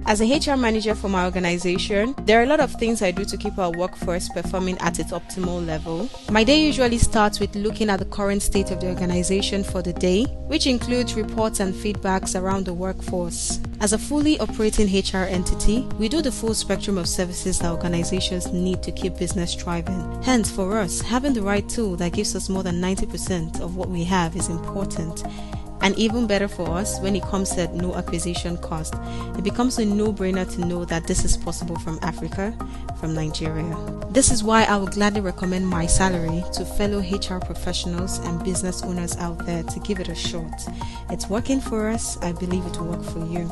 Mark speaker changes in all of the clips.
Speaker 1: As a HR manager for my organization, there are a lot of things I do to keep our workforce performing at its optimal level. My day usually starts with looking at the current state of the organization for the day, which includes reports and feedbacks around the workforce. As a fully operating HR entity, we do the full spectrum of services that organizations need to keep business thriving. Hence, for us, having the right tool that gives us more than 90% of what we have is important. And even better for us when it comes at no acquisition cost. It becomes a no-brainer to know that this is possible from Africa, from Nigeria. This is why I would gladly recommend My Salary to fellow HR professionals and business owners out there to give it a shot. It's working for us. I believe it will work for you.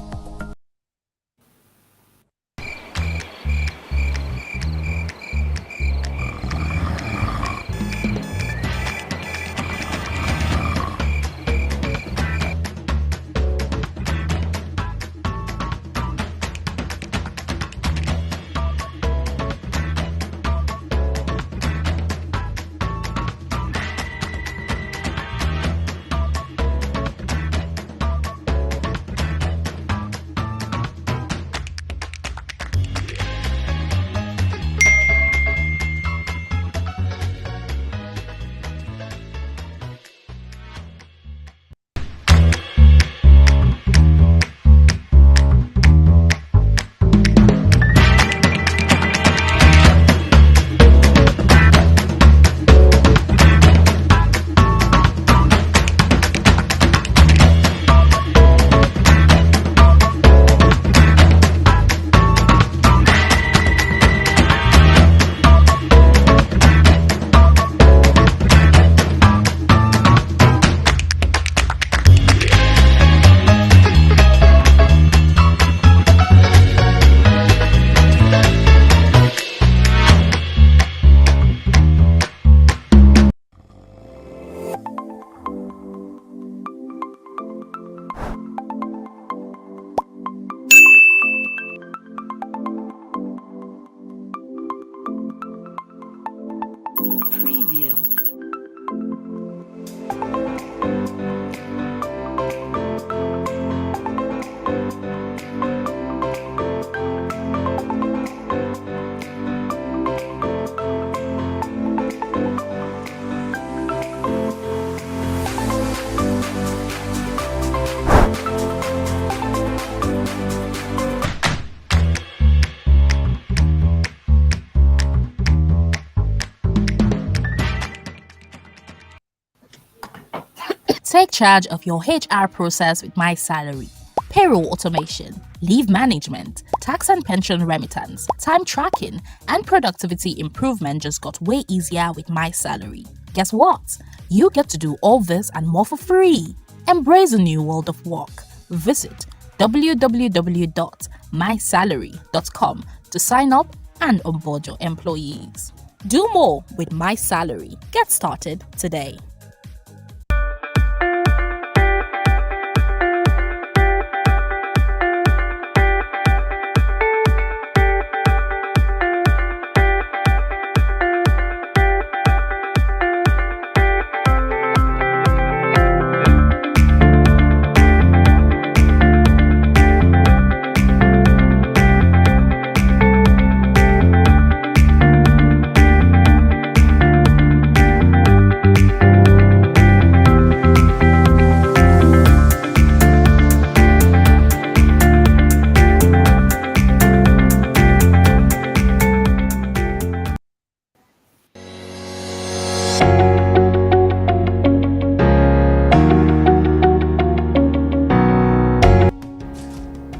Speaker 2: Take charge of your HR process with My Salary. Payroll automation, leave management, tax and pension remittance, time tracking, and productivity improvement just got way easier with My Salary. Guess what? You get to do all this and more for free. Embrace a new world of work. Visit www.mysalary.com to sign up and onboard your employees. Do more with My Salary. Get started today.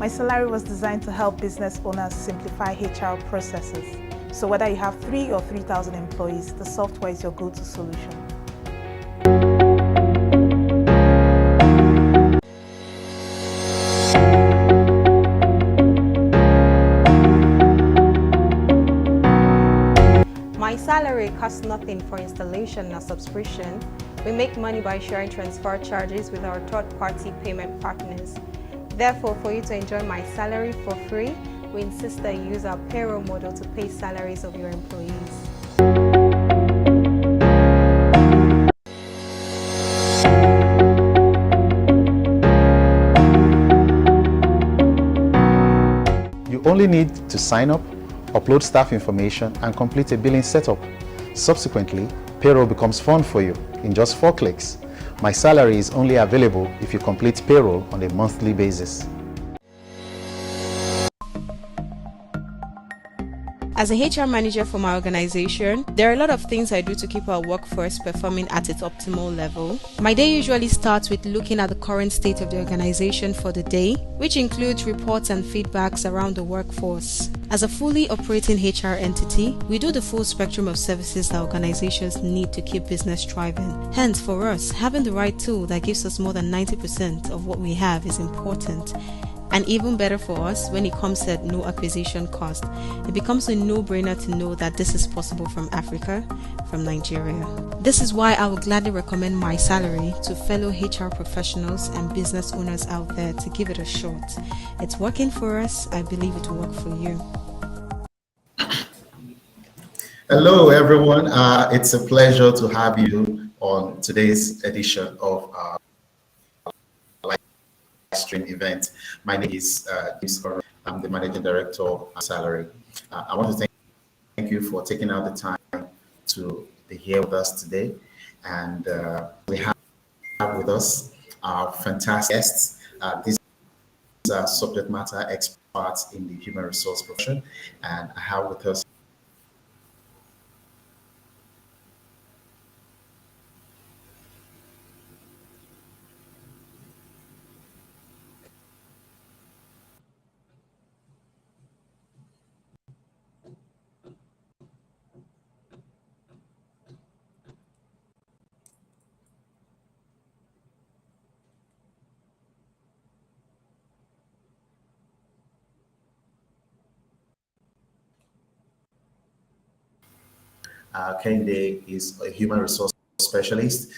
Speaker 3: My Salary was designed to help business owners simplify HR processes. So whether you have 3 or 3,000 employees, the software is your go-to solution.
Speaker 1: My Salary costs nothing for installation or subscription. We make money by sharing transfer charges with our third-party payment partners. Therefore, for you to enjoy My Salary for free, we insist that you use our payroll model to pay salaries of your employees.
Speaker 4: only need to sign up, upload staff information, and complete a billing setup. Subsequently, payroll becomes fun for you in just 4 clicks. My Salary is only available if you complete payroll on a monthly basis.
Speaker 1: As a HR manager for my organization, there are a lot of things I do to keep our workforce performing at its optimal level. My day usually starts with looking at the current state of the organization for the day, which includes reports and feedbacks around the workforce. As a fully operating HR entity, we do the full spectrum of services that organizations need to keep business thriving. Hence, for us, having the right tool that gives us more than 90% of what we have is important. And even better for us when it comes at no acquisition cost. It becomes a no-brainer to know that this is possible from Africa, from Nigeria. This is why I would gladly recommend My Salary to fellow HR professionals and business owners out there to give it a shot. It's working for us. I believe it will work for you.
Speaker 5: Hello, everyone. It's a pleasure to have you on today's edition of stream event. My name is James Coro. I'm the Managing Director of Salary. I want to thank you for taking out the time to be here with us today. And we have with us our fantastic guests. These are subject matter experts in the human resource profession. And I have with us Kehinde is a human resource specialist,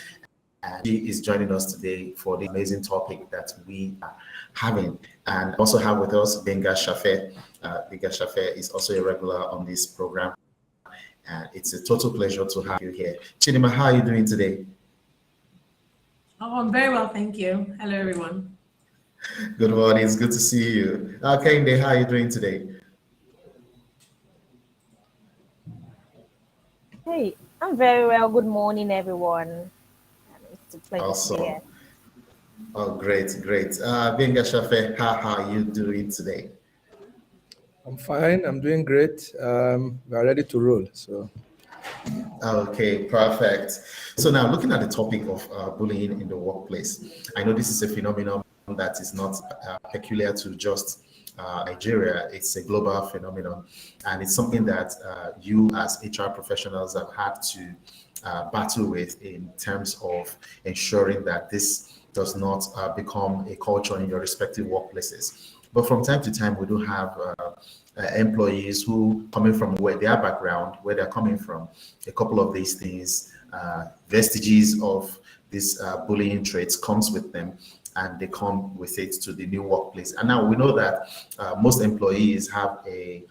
Speaker 5: and she is joining us today for the amazing topic that we are having. And also have with us Gbenga Shafe. Gbenga Shafe is also a regular on this program, and it's a total pleasure to have you here. Chidima, how are you doing today?
Speaker 6: Oh, I'm very well, thank you. Hello, everyone.
Speaker 5: Good morning. It's good to see you. Kehinde, how are you doing today?
Speaker 7: Hey, I'm very well. Good morning, everyone. It's a pleasure
Speaker 5: Awesome.
Speaker 7: to be here.
Speaker 5: Oh, great. Gbenga Shafe, how are you doing today?
Speaker 8: I'm fine. I'm doing great. We're ready to roll. So,
Speaker 5: okay, perfect. So now, looking at the topic of bullying in the workplace, I know this is a phenomenon that is not peculiar to just Nigeria. It's a global phenomenon, and it's something that you as HR professionals have had to battle with in terms of ensuring that this does not become a culture in your respective workplaces. But from time to time, we do have employees who, coming from where their background, where they're coming from, a couple of these things, vestiges of these bullying traits comes with them, and they come with it to the new workplace. And now we know that most employees have a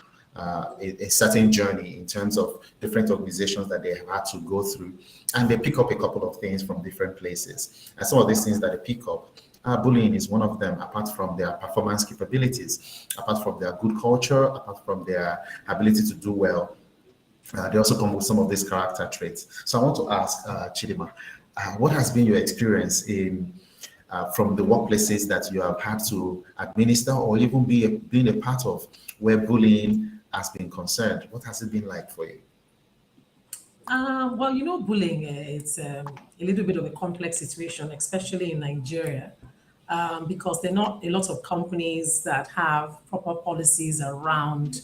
Speaker 5: certain journey in terms of different organizations that they have had to go through, and they pick up a couple of things from different places. And some of these things that they pick up, bullying is one of them, apart from their performance capabilities, apart from their good culture, apart from their ability to do well. They also come with some of these character traits. So I want to ask Chidima, what has been your experience in from the workplaces that you have had to administer or even being a part of where bullying has been concerned? What has it been like for you?
Speaker 6: Well, bullying, it's a little bit of a complex situation, especially in Nigeria, because there are not a lot of companies that have proper policies around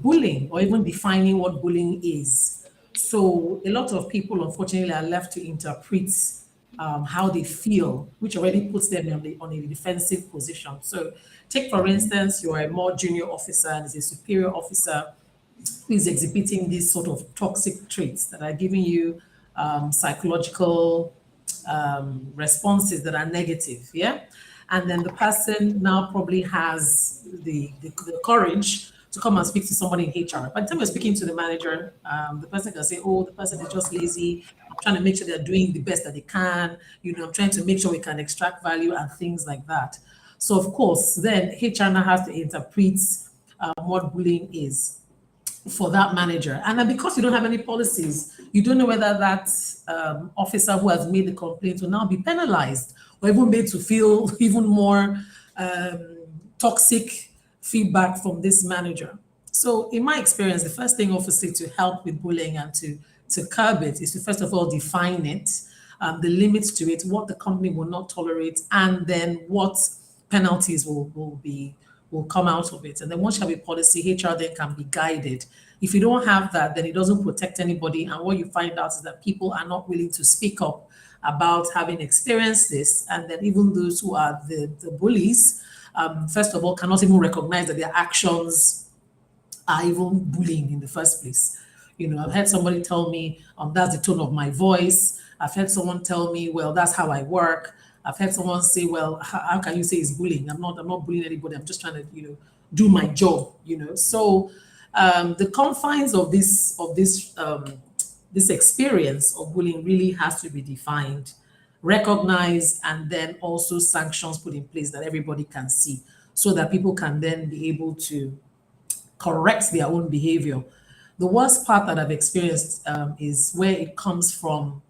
Speaker 6: bullying or even defining what bullying is. So a lot of people, unfortunately, are left to interpret how they feel, which already puts them on a defensive position. So take, for instance, you're a more junior officer and is a superior officer who is exhibiting these sort of toxic traits that are giving you psychological responses that are negative, yeah? And then the person now probably has the courage to come and speak to somebody in HR. By the time you're speaking to the manager, the person can say, oh, the person is just lazy. I'm trying to make sure they're doing the best that they can. I'm trying to make sure we can extract value and things like that. So of course, then HR now has to interpret what bullying is for that manager. And then because you don't have any policies, you don't know whether that officer who has made the complaint will now be penalized or even made to feel even more toxic feedback from this manager. So in my experience, the first thing obviously to help with bullying and to curb it is to first of all define it, the limits to it, what the company will not tolerate, and then what penalties will come out of it. And then once you have a policy, HR then can be guided. If you don't have that, then it doesn't protect anybody. And what you find out is that people are not willing to speak up about having experienced this. And then even those who are the bullies, first of all, cannot even recognize that their actions are even bullying in the first place. You know, I've heard somebody tell me, that's the tone of my voice. I've heard someone tell me, well, that's how I work. I've heard someone say, well, how can you say it's bullying? I'm not bullying anybody. I'm just trying to, do my job, So the confines of this experience of bullying really has to be defined, recognized, and then also sanctions put in place that everybody can see so that people can then be able to correct their own behavior. The worst part that I've experienced is where it comes from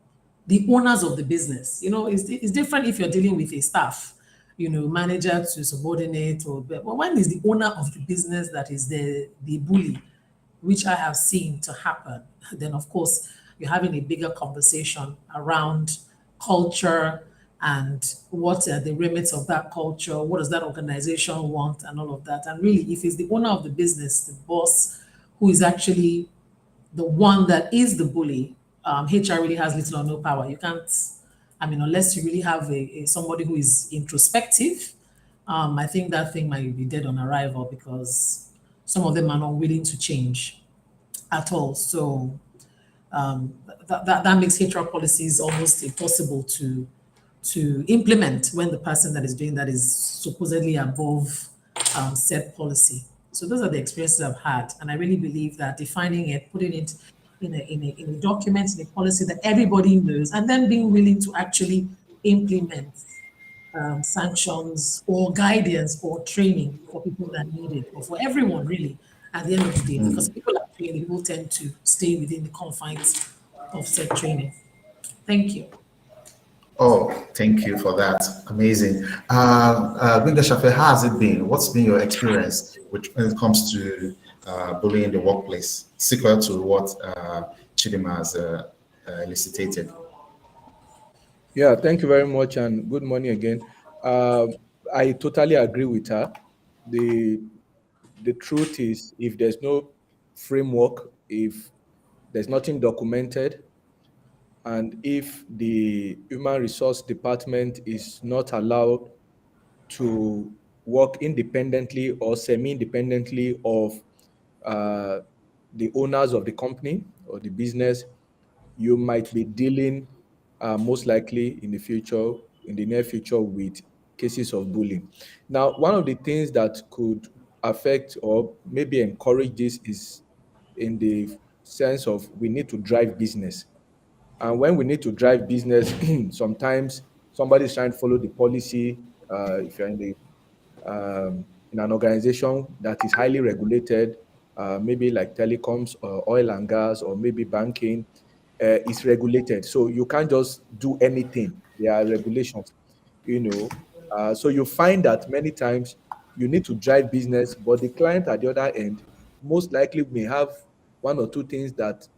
Speaker 6: the owners of the business. It's different if you're dealing with a staff, manager to subordinate, but when is the owner of the business that is the bully, which I have seen to happen, then of course you're having a bigger conversation around culture and what are the remits of that culture, what does that organization want, and all of that. And really, if it's the owner of the business, the boss, who is actually the one that is the bully, HR really has little or no power. You can't, unless you really have somebody who is introspective, I think that thing might be dead on arrival because some of them are not willing to change at all. So that makes HR policies almost impossible to implement when the person that is doing that is supposedly above said policy. So those are the experiences I've had, and I really believe that defining it, putting it in a document, in a policy that everybody knows, and then being willing to actually implement sanctions or guidance or training for people that need it, or for everyone really, at the end of the day, because people are trained, people tend to stay within the confines of said training. Thank you.
Speaker 5: Oh, thank you for that. Amazing. Gbenga Shafe, how has it been? What's been your experience when it comes to bullying in the workplace, similar to what Chidima has elicited?
Speaker 8: Yeah, thank you very much, and good morning again. I totally agree with her. The truth is, if there's no framework, if there's nothing documented, and if the human resource department is not allowed to work independently or semi-independently of the owners of the company or the business, you might be dealing most likely in the near future, with cases of bullying. Now, one of the things that could affect or maybe encourage this is in the sense of we need to drive business. And when we need to drive business, sometimes somebody's trying to follow the policy. If you're in an organization that is highly regulated, maybe like telecoms or oil and gas, or maybe banking, is regulated. So you can't just do anything. There are regulations, So you find that many times you need to drive business, but the client at the other end most likely may have one or two things that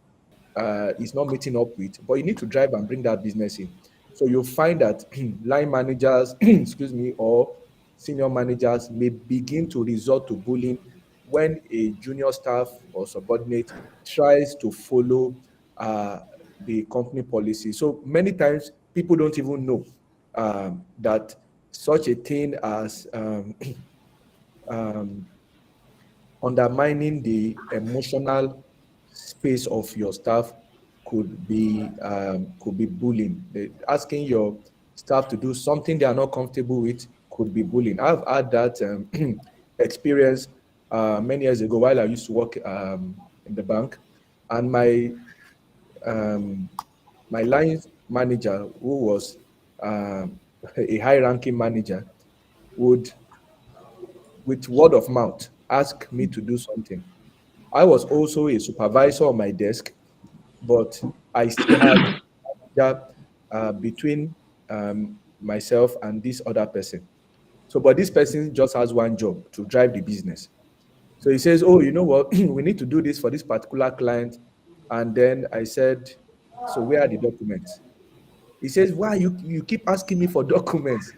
Speaker 8: is not meeting up with, but you need to drive and bring that business in. So you'll find that line managers, or senior managers may begin to resort to bullying when a junior staff or subordinate tries to follow the company policy. So many times people don't even know that such a thing as undermining the emotional space of your staff could be bullying. Asking your staff to do something they are not comfortable with could be bullying. I've had that experience many years ago while I used to work in the bank, and my line manager, who was a high-ranking manager, would, with word of mouth, ask me to do something. I was also a supervisor on my desk, but I still had that between myself and this other person. So, but this person just has one job to drive the business. So he says, "Oh, you know what? We need to do this for this particular client." And then I said, "So where are the documents?" He says, "Why you keep asking me for documents?"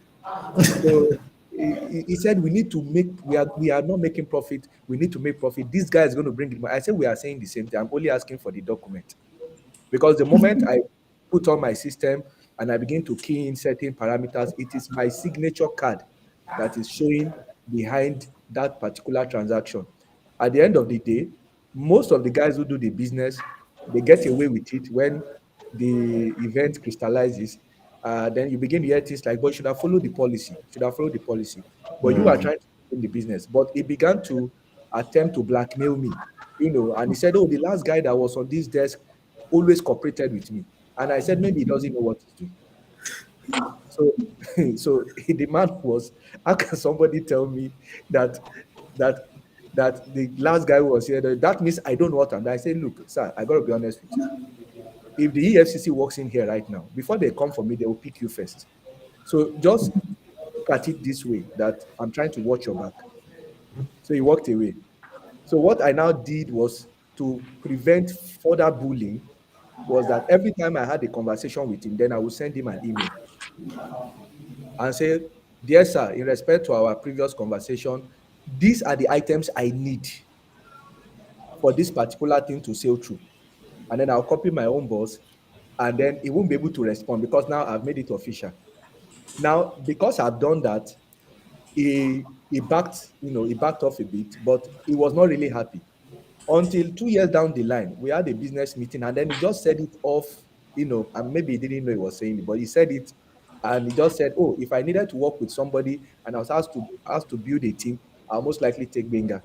Speaker 8: So he said, "We need to make. We are not making profit. We need to make profit. This guy is going to bring it." I said, "We are saying the same thing. I'm only asking for the document." Because the moment I put on my system and I begin to key in certain parameters, it is my signature card that is showing behind that particular transaction. At the end of the day, most of the guys who do the business, they get away with it when the event crystallizes. Then you begin to hear things like, "But you should have followed the policy, should have followed the policy." But you are trying to in the business. But he began to attempt to blackmail me, and he said, "Oh, the last guy that was on this desk always cooperated with me." And I said, maybe he doesn't know what he's doing. So, so the man was, how can somebody tell me that that that the last guy who was here, that means I don't know what I'm doing. I said, look, sir, I gotta be honest with you. If the EFCC walks in here right now, before they come for me, they will pick you first. So just look at it this way, that I'm trying to watch your back. So he walked away. So what I now did was to prevent further bullying, was that every time I had a conversation with him, then I would send him an email and say, "Dear sir, in respect to our previous conversation, these are the items I need for this particular thing to sail through." And then I'll copy my own boss, and then he won't be able to respond because now I've made it official. Now, because I've done that, he backed off a bit, but he was not really happy. Until 2 years down the line, we had a business meeting, and then he just said it off, and maybe he didn't know he was saying it, but he said it, and he just said, "Oh, if I needed to work with somebody and I was asked to build a team, I'll most likely take Benga."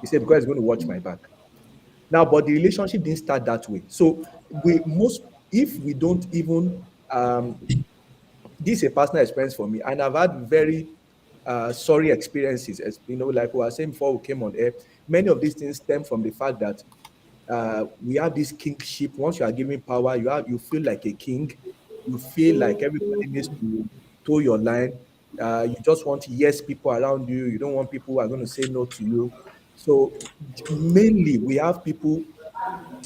Speaker 8: He said, "Because he's going to watch my back." Now, but the relationship didn't start that way. So if we don't even, this is a personal experience for me, and I've had very sorry experiences, as like we were saying before we came on air. Many of these things stem from the fact that we have this kingship. Once you are given power, you feel like a king. You feel like everybody needs to toe your line. You just want yes people around you. You don't want people who are going to say no to you. So mainly, we have people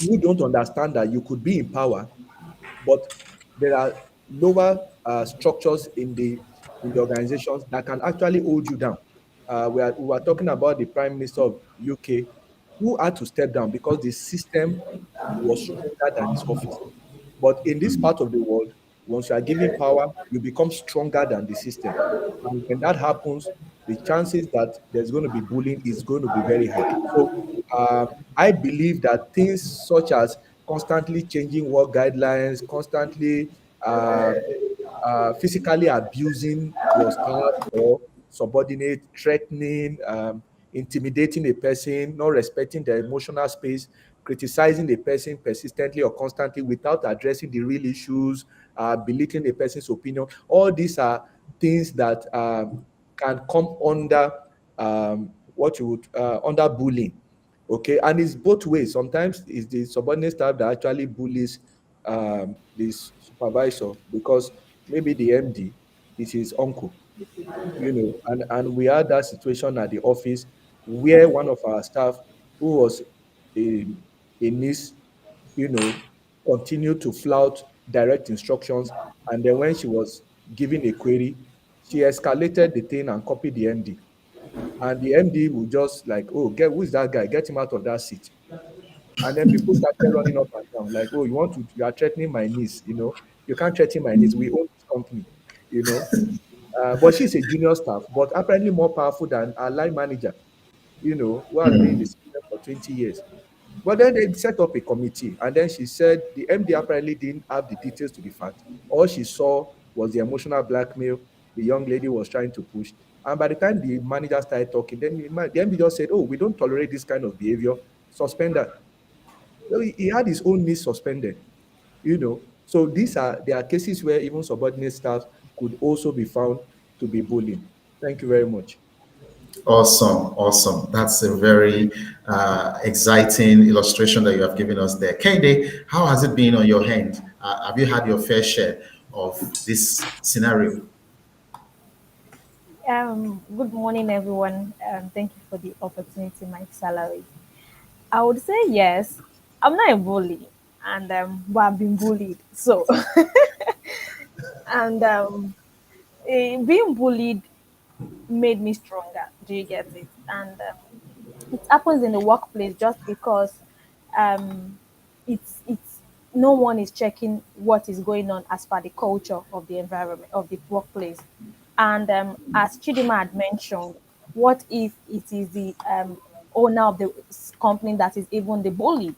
Speaker 8: who don't understand that you could be in power, but there are lower structures in the organizations that can actually hold you down. We were talking about the Prime Minister of UK, who had to step down because the system was stronger than his office. But in this part of the world, once you are given power, you become stronger than the system. And when that happens, the chances that there's going to be bullying is going to be very high. So I believe that things such as constantly changing work guidelines, constantly physically abusing your staff or subordinate, threatening, intimidating a person, not respecting their emotional space, criticizing a person persistently or constantly without addressing the real issues, belittling a person's opinion. All these are things that can come under what you would under bullying. Okay, and it's both ways. Sometimes it's the subordinate staff that actually bullies this supervisor because maybe the MD is his uncle, and we had that situation at the office where one of our staff, who was a niece, continued to flout direct instructions, and then when she was given a query, she escalated the thing and copied the MD. And the MD would just like, "Oh, who is that guy? Get him out of that seat." And then people started running up and down, like, "Oh, you are threatening my niece, you can't threaten my niece. We own this company, you know." But she's a junior staff, but apparently more powerful than our line manager, who has been in the system for 20 years. But then they set up a committee, and then she said the MD apparently didn't have the details to the fact. All she saw was the emotional blackmail the young lady was trying to push. And by the time the manager started talking, then the MD just said, "Oh, we don't tolerate this kind of behavior. Suspend her." So he had his own niece suspended. So there are cases where even subordinate staff could also be found to be bullying. Thank you very much.
Speaker 5: Awesome, awesome. That's a very exciting illustration that you have given us there. Kende, how has it been on your end? Have you had your fair share of this scenario?
Speaker 7: Good morning, everyone. Thank you for the opportunity, my salary. I would say yes. I'm not a bully, and but I've been bullied. So, and being bullied made me stronger. Do you get it? And it happens in the workplace just because um, it's no one is checking what is going on as per the culture of the environment of the workplace. And as Chidima had mentioned, what if it is the owner of the company that is even the bully?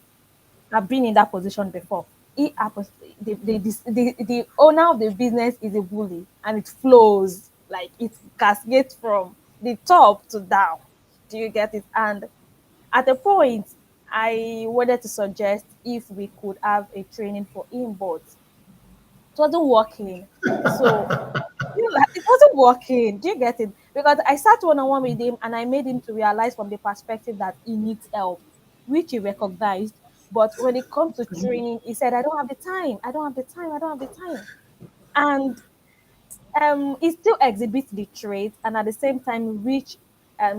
Speaker 7: I've been in that position before. It happens. The owner of the business is a bully, and it flows like it cascades from the top to down. Do you get it? And at a point, I wanted to suggest if we could have a training for him, but it wasn't working. So like, it wasn't working. Do you get it? Because I sat one on one with him and I made him to realize from the perspective that he needs help, which he recognized. But when it comes to training, he said, I don't have the time. I don't have the time. I don't have the time. And it still exhibits the trait, and at the same time which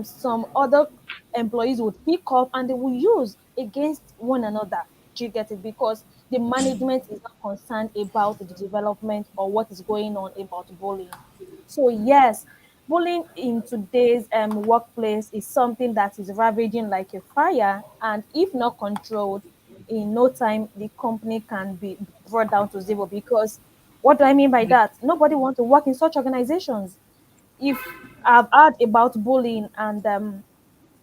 Speaker 7: some other employees would pick up and they will use against one another. Do you get it? Because the management is not concerned about the development or what is going on about bullying. So yes, bullying in today's workplace is something that is ravaging like a fire, and if not controlled, in no time the company can be brought down to zero. Because what do I mean by that? Nobody wants to work in such organizations. If I've heard about bullying and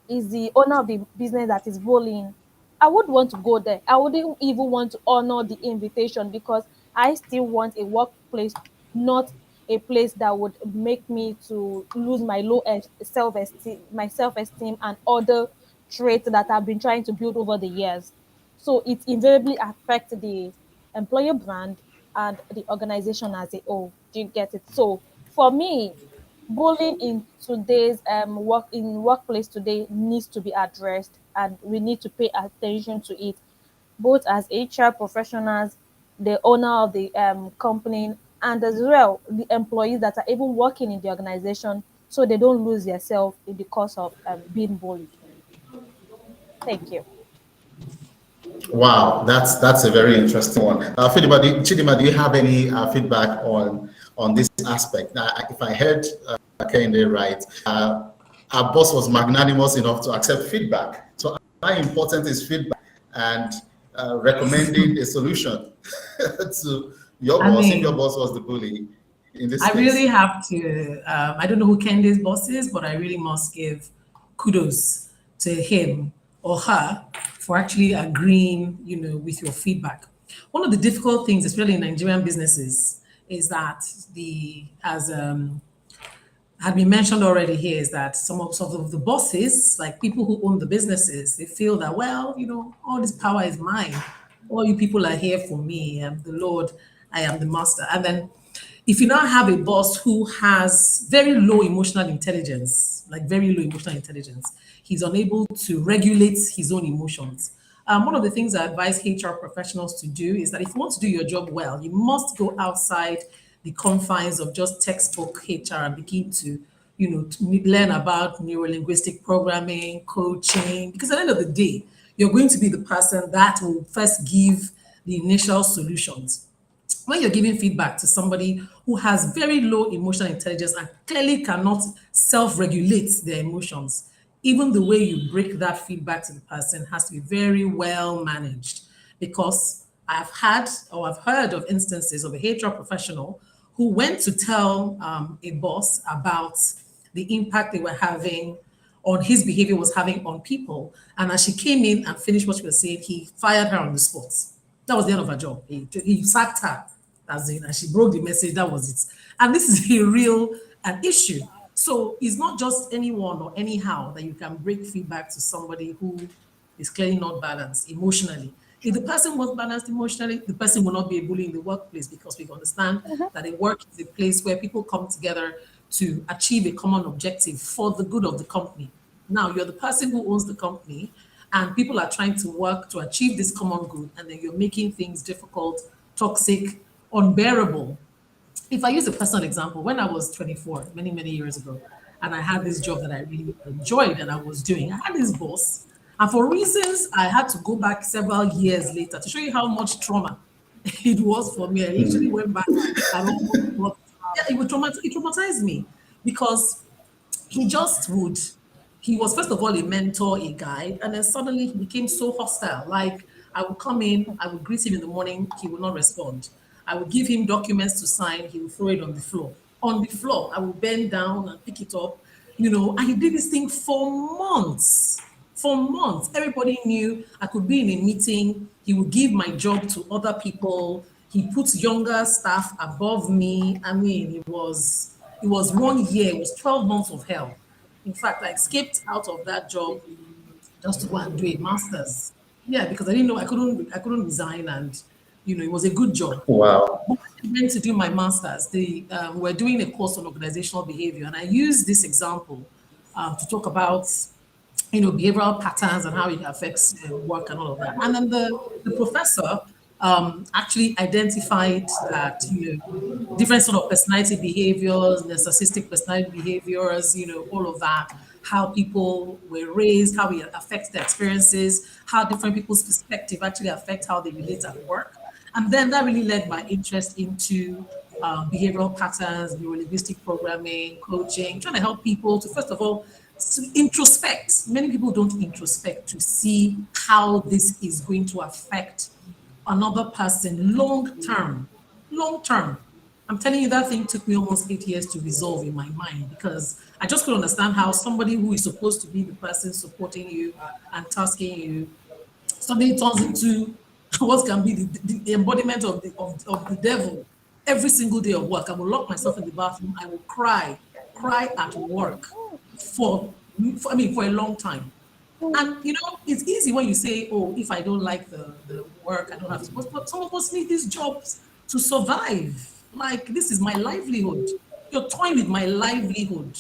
Speaker 7: is the owner of the business that is bullying, I would want to go there. I wouldn't even want to honor the invitation because I still want a workplace, not a place that would make me to lose my self-esteem, my self-esteem and other traits that I've been trying to build over the years. So it invariably affects the employer brand and the organization as a whole. Do you get it? So for me, bullying in today's workplace today needs to be addressed, and we need to pay attention to it, both as HR professionals, the owner of the company, and as well the employees that are even working in the organization, so they don't lose themselves in the course of being bullied. Thank you.
Speaker 5: Wow, that's a very interesting one. Chidima, do you have any feedback on this aspect? If I heard Kende right, our boss was magnanimous enough to accept feedback. So how important is feedback and recommending a solution to your boss if your boss was the bully in this
Speaker 6: I
Speaker 5: case?
Speaker 6: really have to, I don't know who Kende's boss is, but I really must give kudos to him or her for actually agreeing, with your feedback. One of the difficult things, especially in Nigerian businesses, is that as had been mentioned already here, is that some of the bosses, like people who own the businesses, they feel that, well, all this power is mine. All you people are here for me. I'm the Lord. I am the master. And then if you now have a boss who has very low emotional intelligence, he's unable to regulate his own emotions. One of the things I advise HR professionals to do is that if you want to do your job well, you must go outside the confines of just textbook HR and begin to, to learn about neuro-linguistic programming, coaching, because at the end of the day, you're going to be the person that will first give the initial solutions. When you're giving feedback to somebody who has very low emotional intelligence and clearly cannot self-regulate their emotions, even the way you break that feedback to the person has to be very well managed. Because I've heard of instances of a HR professional who went to tell a boss about the impact they were having on his behavior was having on people. And as she came in and finished what she was saying, he fired her on the spot. That was the end of her job. He sacked her, and she broke the message. That was it. And this is a real issue. So it's not just anyone or anyhow that you can break feedback to somebody who is clearly not balanced emotionally. If the person was balanced emotionally, the person will not be a bully in the workplace, because we understand that a work is a place where people come together to achieve a common objective for the good of the company. Now, you're the person who owns the company, and people are trying to work to achieve this common good, and then you're making things difficult, toxic, unbearable. If I use a personal example, when I was 24, many, many years ago, and I had this job that I really enjoyed and I was doing, I had this boss, and for reasons I had to go back several years later to show you how much trauma it was for me. I literally went back and it traumatized me because he just would, he was first of all a mentor, a guide, and then suddenly he became so hostile. Like I would come in, I would greet him in the morning, he would not respond. I would give him documents to sign, he would throw it on the floor. On the floor, I would bend down and pick it up, and he did this thing for months. For months, everybody knew I could be in a meeting. He would give my job to other people. He puts younger staff above me. I mean, it was 1 year, it was 12 months of hell. In fact, I escaped out of that job just to go and do a master's. Yeah, because I didn't know I couldn't resign, and it was a good job.
Speaker 5: Wow.
Speaker 6: But I went to do my master's. We're doing a course on organizational behavior, and I used this example to talk about behavioral patterns and how it affects work and all of that. And then the professor actually identified that different sort of personality behaviors, narcissistic personality behaviors, all of that, how people were raised, how it affects their experiences, how different people's perspective actually affect how they relate at work. And then that really led my interest into behavioral patterns, neurolinguistic programming, coaching, trying to help people to, first of all, introspect. Many people don't introspect to see how this is going to affect another person long term. I'm telling you, that thing took me almost 8 years to resolve in my mind, because I just couldn't understand how somebody who is supposed to be the person supporting you and tasking you suddenly turns into what can be the embodiment of the devil. Every single day of work, I will lock myself in the bathroom. I will cry at work for a long time. And it's easy when you say, oh, if I don't like the work, I don't have to. But some of us need these jobs to survive. Like, this is my livelihood. You're toying with my livelihood.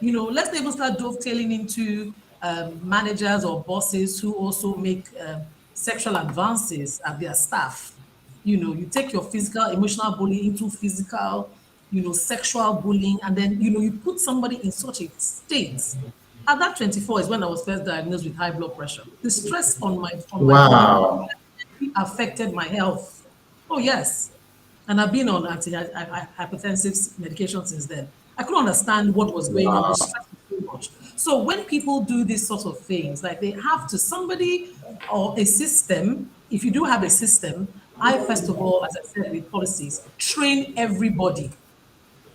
Speaker 6: Let's not even start dovetailing into managers or bosses who also make sexual advances at their staff. You take your physical, emotional bullying into physical, sexual bullying, and then, you put somebody in such a state. At that 24 is when I was first diagnosed with high blood pressure. The stress on my
Speaker 5: Wow.
Speaker 6: body affected my health. Oh, yes. And I've been on hypertensive medication since then. I couldn't understand what was going on. The stress was too much. So when people do these sorts of things, like they have to, somebody or a system, if you do have a system, I, first of all, as I said, with policies, train everybody,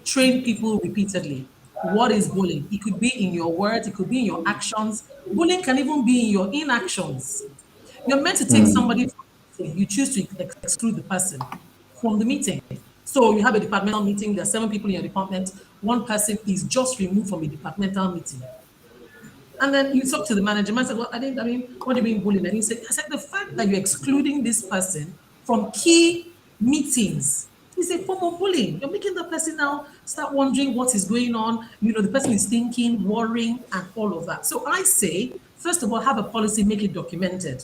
Speaker 6: train people repeatedly. What is bullying? It could be in your words, it could be in your actions. Bullying can even be in your inactions. You're meant to take somebody from the meeting. You choose to exclude the person from the meeting. So you have a departmental meeting, there are 7 people in your department, one person is just removed from a departmental meeting. And then you talk to the manager, man said, well, what do you mean bullying? And I said, the fact that you're excluding this person from key meetings is a form of bullying. You're making the person now start wondering what is going on. The person is thinking, worrying, and all of that. So I say, first of all, have a policy, make it documented,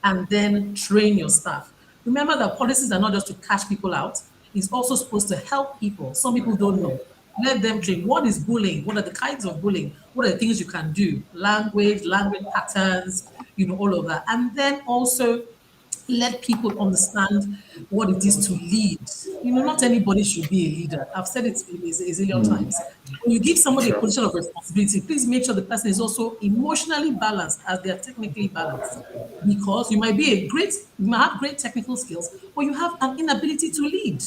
Speaker 6: and then train your staff. Remember that policies are not just to catch people out. It's also supposed to help people. Some people don't know. Let them train. What is bullying? What are the kinds of bullying? What are the things you can do? Language patterns, all of that. And then also let people understand what it is to lead. Not anybody should be a leader. I've said it a zillion times. When you give somebody a position of responsibility, please make sure the person is also emotionally balanced as they are technically balanced. Because you might have great technical skills, but you have an inability to lead.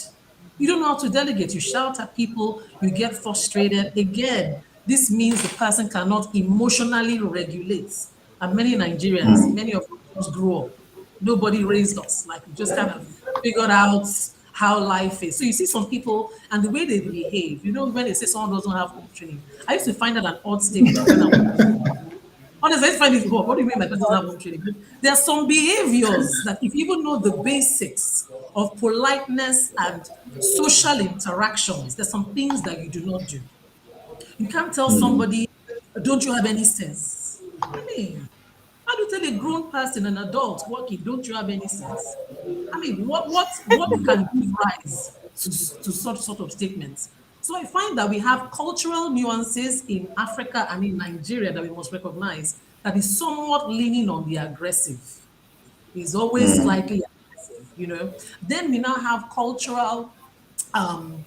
Speaker 6: You don't know how to delegate. You shout at people, you get frustrated. Again, this means the person cannot emotionally regulate. And many Nigerians, many of us grew up. Nobody raised us. Like, we just kind of figured out how life is. So you see some people and the way they behave, when they say someone doesn't have home training. I used to find that an odd statement. Honestly, I find it hard. What do you mean by person doesn't have home training? There are some behaviors that if you even know the basics of politeness and social interactions, there's some things that you do not do. You can't tell somebody, don't you have any sense? I mean, how do you tell a grown person, an adult working, don't you have any sense? I mean, what can give rise to such sort of statements? So I find that we have cultural nuances in Africa and in Nigeria that we must recognize that is somewhat leaning on the aggressive. Is always slightly aggressive, you know. Then we now have cultural um,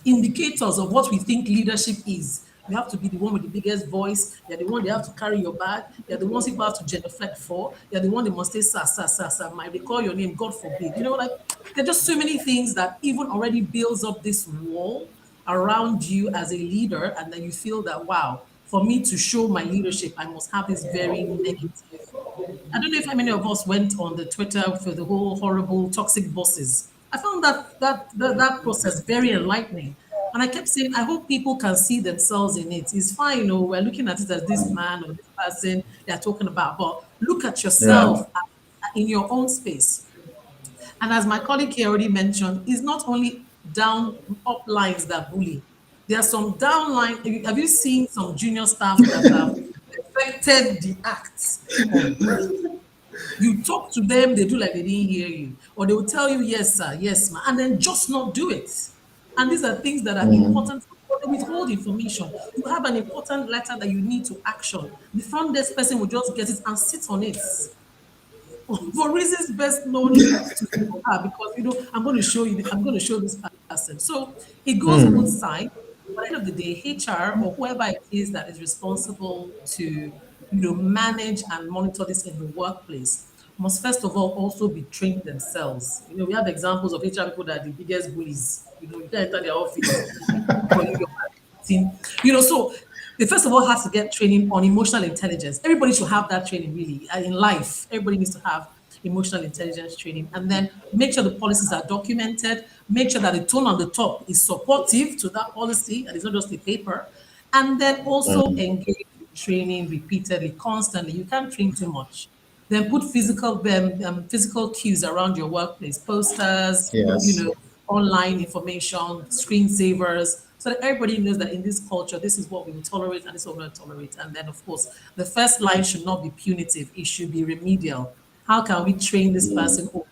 Speaker 6: indicators of what we think leadership is. You have to be the one with the biggest voice. You're the one they have to carry your bag. You're the ones people have to genuflect for. You're the one they must say, sir, sir, sir, sir. Might they call your name, God forbid. You know, like there are just so many things that even already builds up this wall around you as a leader. And then you feel that, wow, for me to show my leadership, I must have this very negative. I don't know if how many of us went on the Twitter for the whole horrible toxic bosses. I found that process very enlightening. And I kept saying, I hope people can see themselves in it. It's fine, you know, we're looking at it as this man or this person they're talking about, but look at
Speaker 5: Yeah.
Speaker 6: yourself in your own space. And as my colleague here already mentioned, it's not only down up lines that bully. There are some downline. Have you seen some junior staff that have affected the acts of bullying? You talk to them, they do like they didn't hear you, or they will tell you, yes, sir, yes, ma, and then just not do it. And these are things that are important. They withhold information. You have an important letter that you need to action. The front desk person will just get it and sit on it for reasons best known to her, because you know I'm going to show you. I'm going to show this person. So it goes both sides. But at the end of the day, HR or whoever it is that is responsible to manage and monitor this in the workplace must first of all also be trained themselves. You know, we have examples of HR people that are the biggest bullies. You know, you can't enter their office. So they first of all has to get training on emotional intelligence. Everybody should have that training really in life. Everybody needs to have emotional intelligence training, and then make sure the policies are documented. Make sure that the tone on the top is supportive to that policy and it's not just a paper. And then also engage in training repeatedly, constantly. You can't train too much. Then put physical cues around your workplace, posters,
Speaker 5: Yes.
Speaker 6: online information, screensavers, so that everybody knows that in this culture, this is what we will tolerate and this is what we will not tolerate. And then, of course, the first line should not be punitive, it should be remedial. How can we train this person or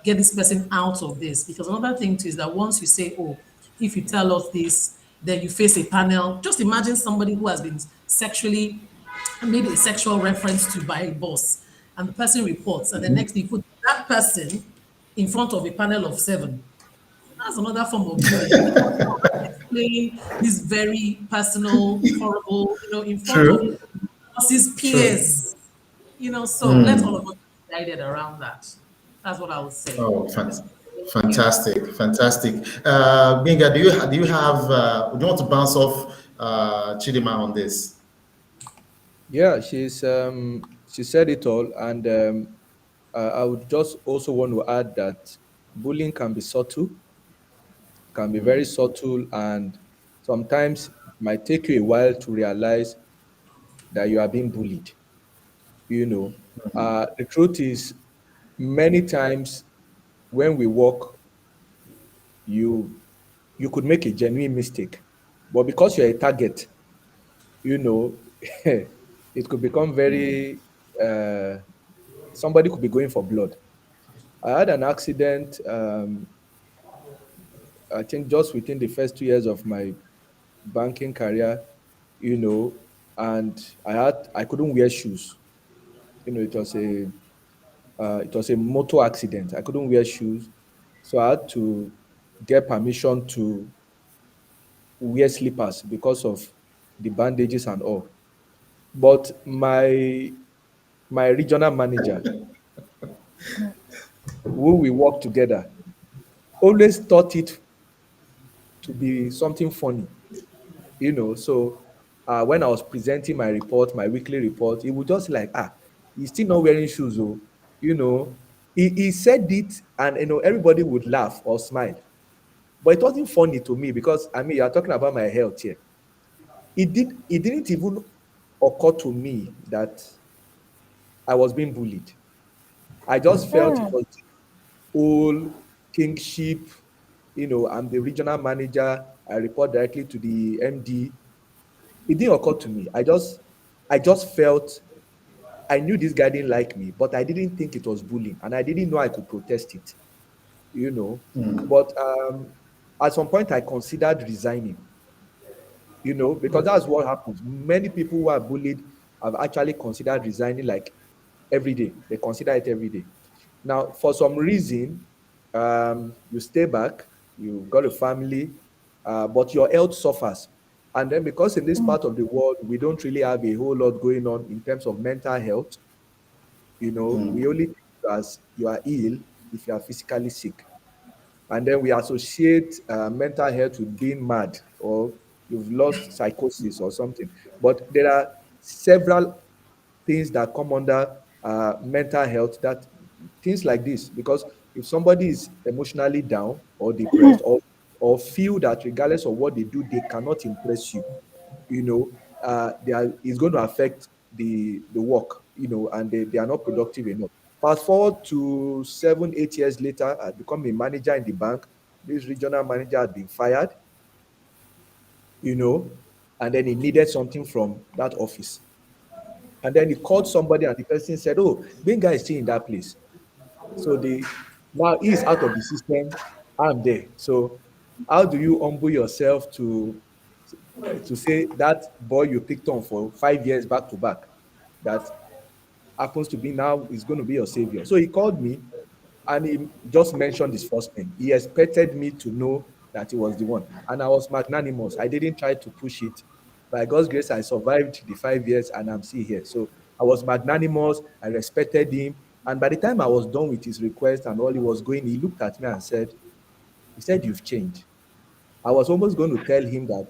Speaker 6: get this person out of this? Because another thing too is that once you say, oh, if you tell us this, then you face a panel. Just imagine somebody who has been sexually, maybe a sexual reference to by a boss, and the person reports, and the next thing you put that person in front of a panel of 7. That's another form of bullying. Explain this very personal, horrible, in front of
Speaker 5: True.
Speaker 6: his
Speaker 5: True.
Speaker 6: peers. So let all of us be guided around that. That's what I would say.
Speaker 5: Oh, fantastic, fantastic. Binga, do you want to bounce off Chidima on this?
Speaker 8: Yeah, she said it all, and I would just also want to add that bullying can be subtle, can be very subtle, and sometimes it might take you a while to realize that you are being bullied. The truth is, many times when we work, you could make a genuine mistake, but because you're a target, it could become very. Somebody could be going for blood. I had an accident. I think just within the first 2 years of my banking career, and I couldn't wear shoes. It was a motor accident. I couldn't wear shoes, so I had to get permission to wear slippers because of the bandages and all. But my regional manager, who we work together, always thought it to be something funny. So when I was presenting my report, my weekly report, he would just like, he's still not wearing shoes. Oh, he said it, and everybody would laugh or smile. But it wasn't funny to me because you're talking about my health here. It didn't even occur to me that I was being bullied. I just felt it was whole kingship. I'm the regional manager. I report directly to the MD. It didn't occur to me. I just felt I knew this guy didn't like me, but I didn't think it was bullying, and I didn't know I could protest it. You know, but at some point I considered resigning. Because that's what happens. Many people who are bullied have actually considered resigning like every day. They consider it every day. Now, for some reason, you stay back, you've got a family, but your health suffers. And then because in this part of the world, we don't really have a whole lot going on in terms of mental health, we only think as you are ill if you are physically sick. And then we associate mental health with being mad or you've lost psychosis or something. But there are several things that come under mental health, that things like this. Because if somebody is emotionally down or depressed, or feel that regardless of what they do, they cannot impress you, it's going to affect the work, and they are not productive enough. Fast forward to 7, 8 years later, I become a manager in the bank. This regional manager had been fired, and then he needed something from that office. And then he called somebody, and the person said, "Oh, Benga is still in that place." So now he's out of the system. I'm there. So how do you humble yourself to say that boy you picked on for 5 years back to back, that happens to be now is going to be your savior? So he called me and he just mentioned his first name. He expected me to know that he was the one. And I was magnanimous. I didn't try to push it. By God's grace, I survived the 5 years and I'm still here. So I was magnanimous. I respected him. And by the time I was done with his request and all he was going, he looked at me and said, "You've changed." I was almost going to tell him that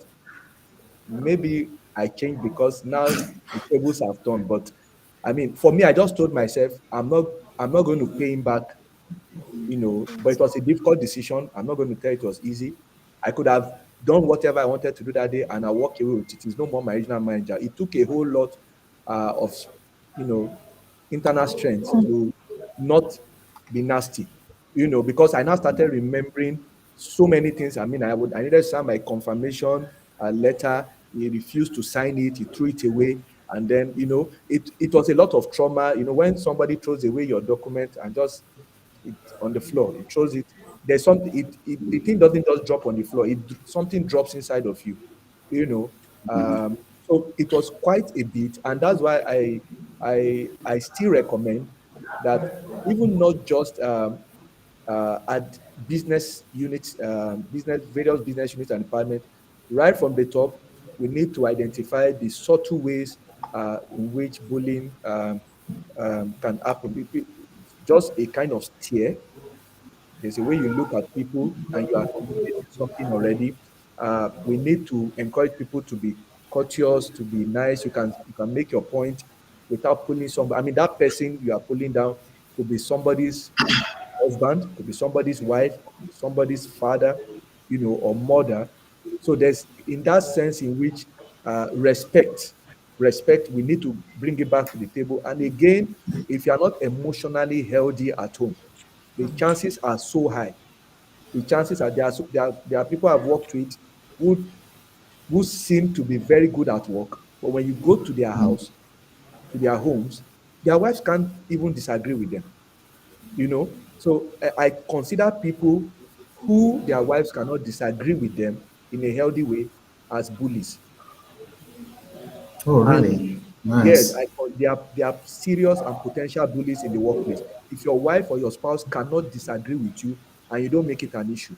Speaker 8: maybe I changed because now the tables have turned. But I mean, for me, I just told myself, I'm not going to pay him back, but it was a difficult decision. I'm not going to tell it was easy. I could have done whatever I wanted to do that day and I walk away with it. He's no more my regional manager. It took a whole lot of, internal strength to not be nasty, because I now started remembering so many things. I mean, I needed to sign my confirmation letter. He refused to sign it. He threw it away. And then, it was a lot of trauma. When somebody throws away your document and just it on the floor, it throws it. There's something. The thing doesn't just drop on the floor. Something drops inside of you. You know. So it was quite a bit, and that's why I still recommend that, even not just at business units, various business units and departments, right from the top, we need to identify the subtle ways in which bullying can happen. Just a kind of steer. There's a way you look at people and you are communicating something already. We need to encourage people to be courteous, to be nice. You can make your point without pulling somebody. I mean, that person you are pulling down could be somebody's husband, could be somebody's wife, could be somebody's father, or mother. So there's, in that sense in which respect, we need to bring it back to the table. And again, if you are not emotionally healthy at home, the chances are so high. The chances are there are people I've worked with who seem to be very good at work, but when you go to their house, to their homes, their wives can't even disagree with them. So I consider people who their wives cannot disagree with them in a healthy way as bullies.
Speaker 5: Oh,
Speaker 8: And
Speaker 5: really?
Speaker 8: yes,
Speaker 5: Nice.
Speaker 8: there are serious and potential bullies in the workplace. If your wife or your spouse cannot disagree with you and you don't make it an issue,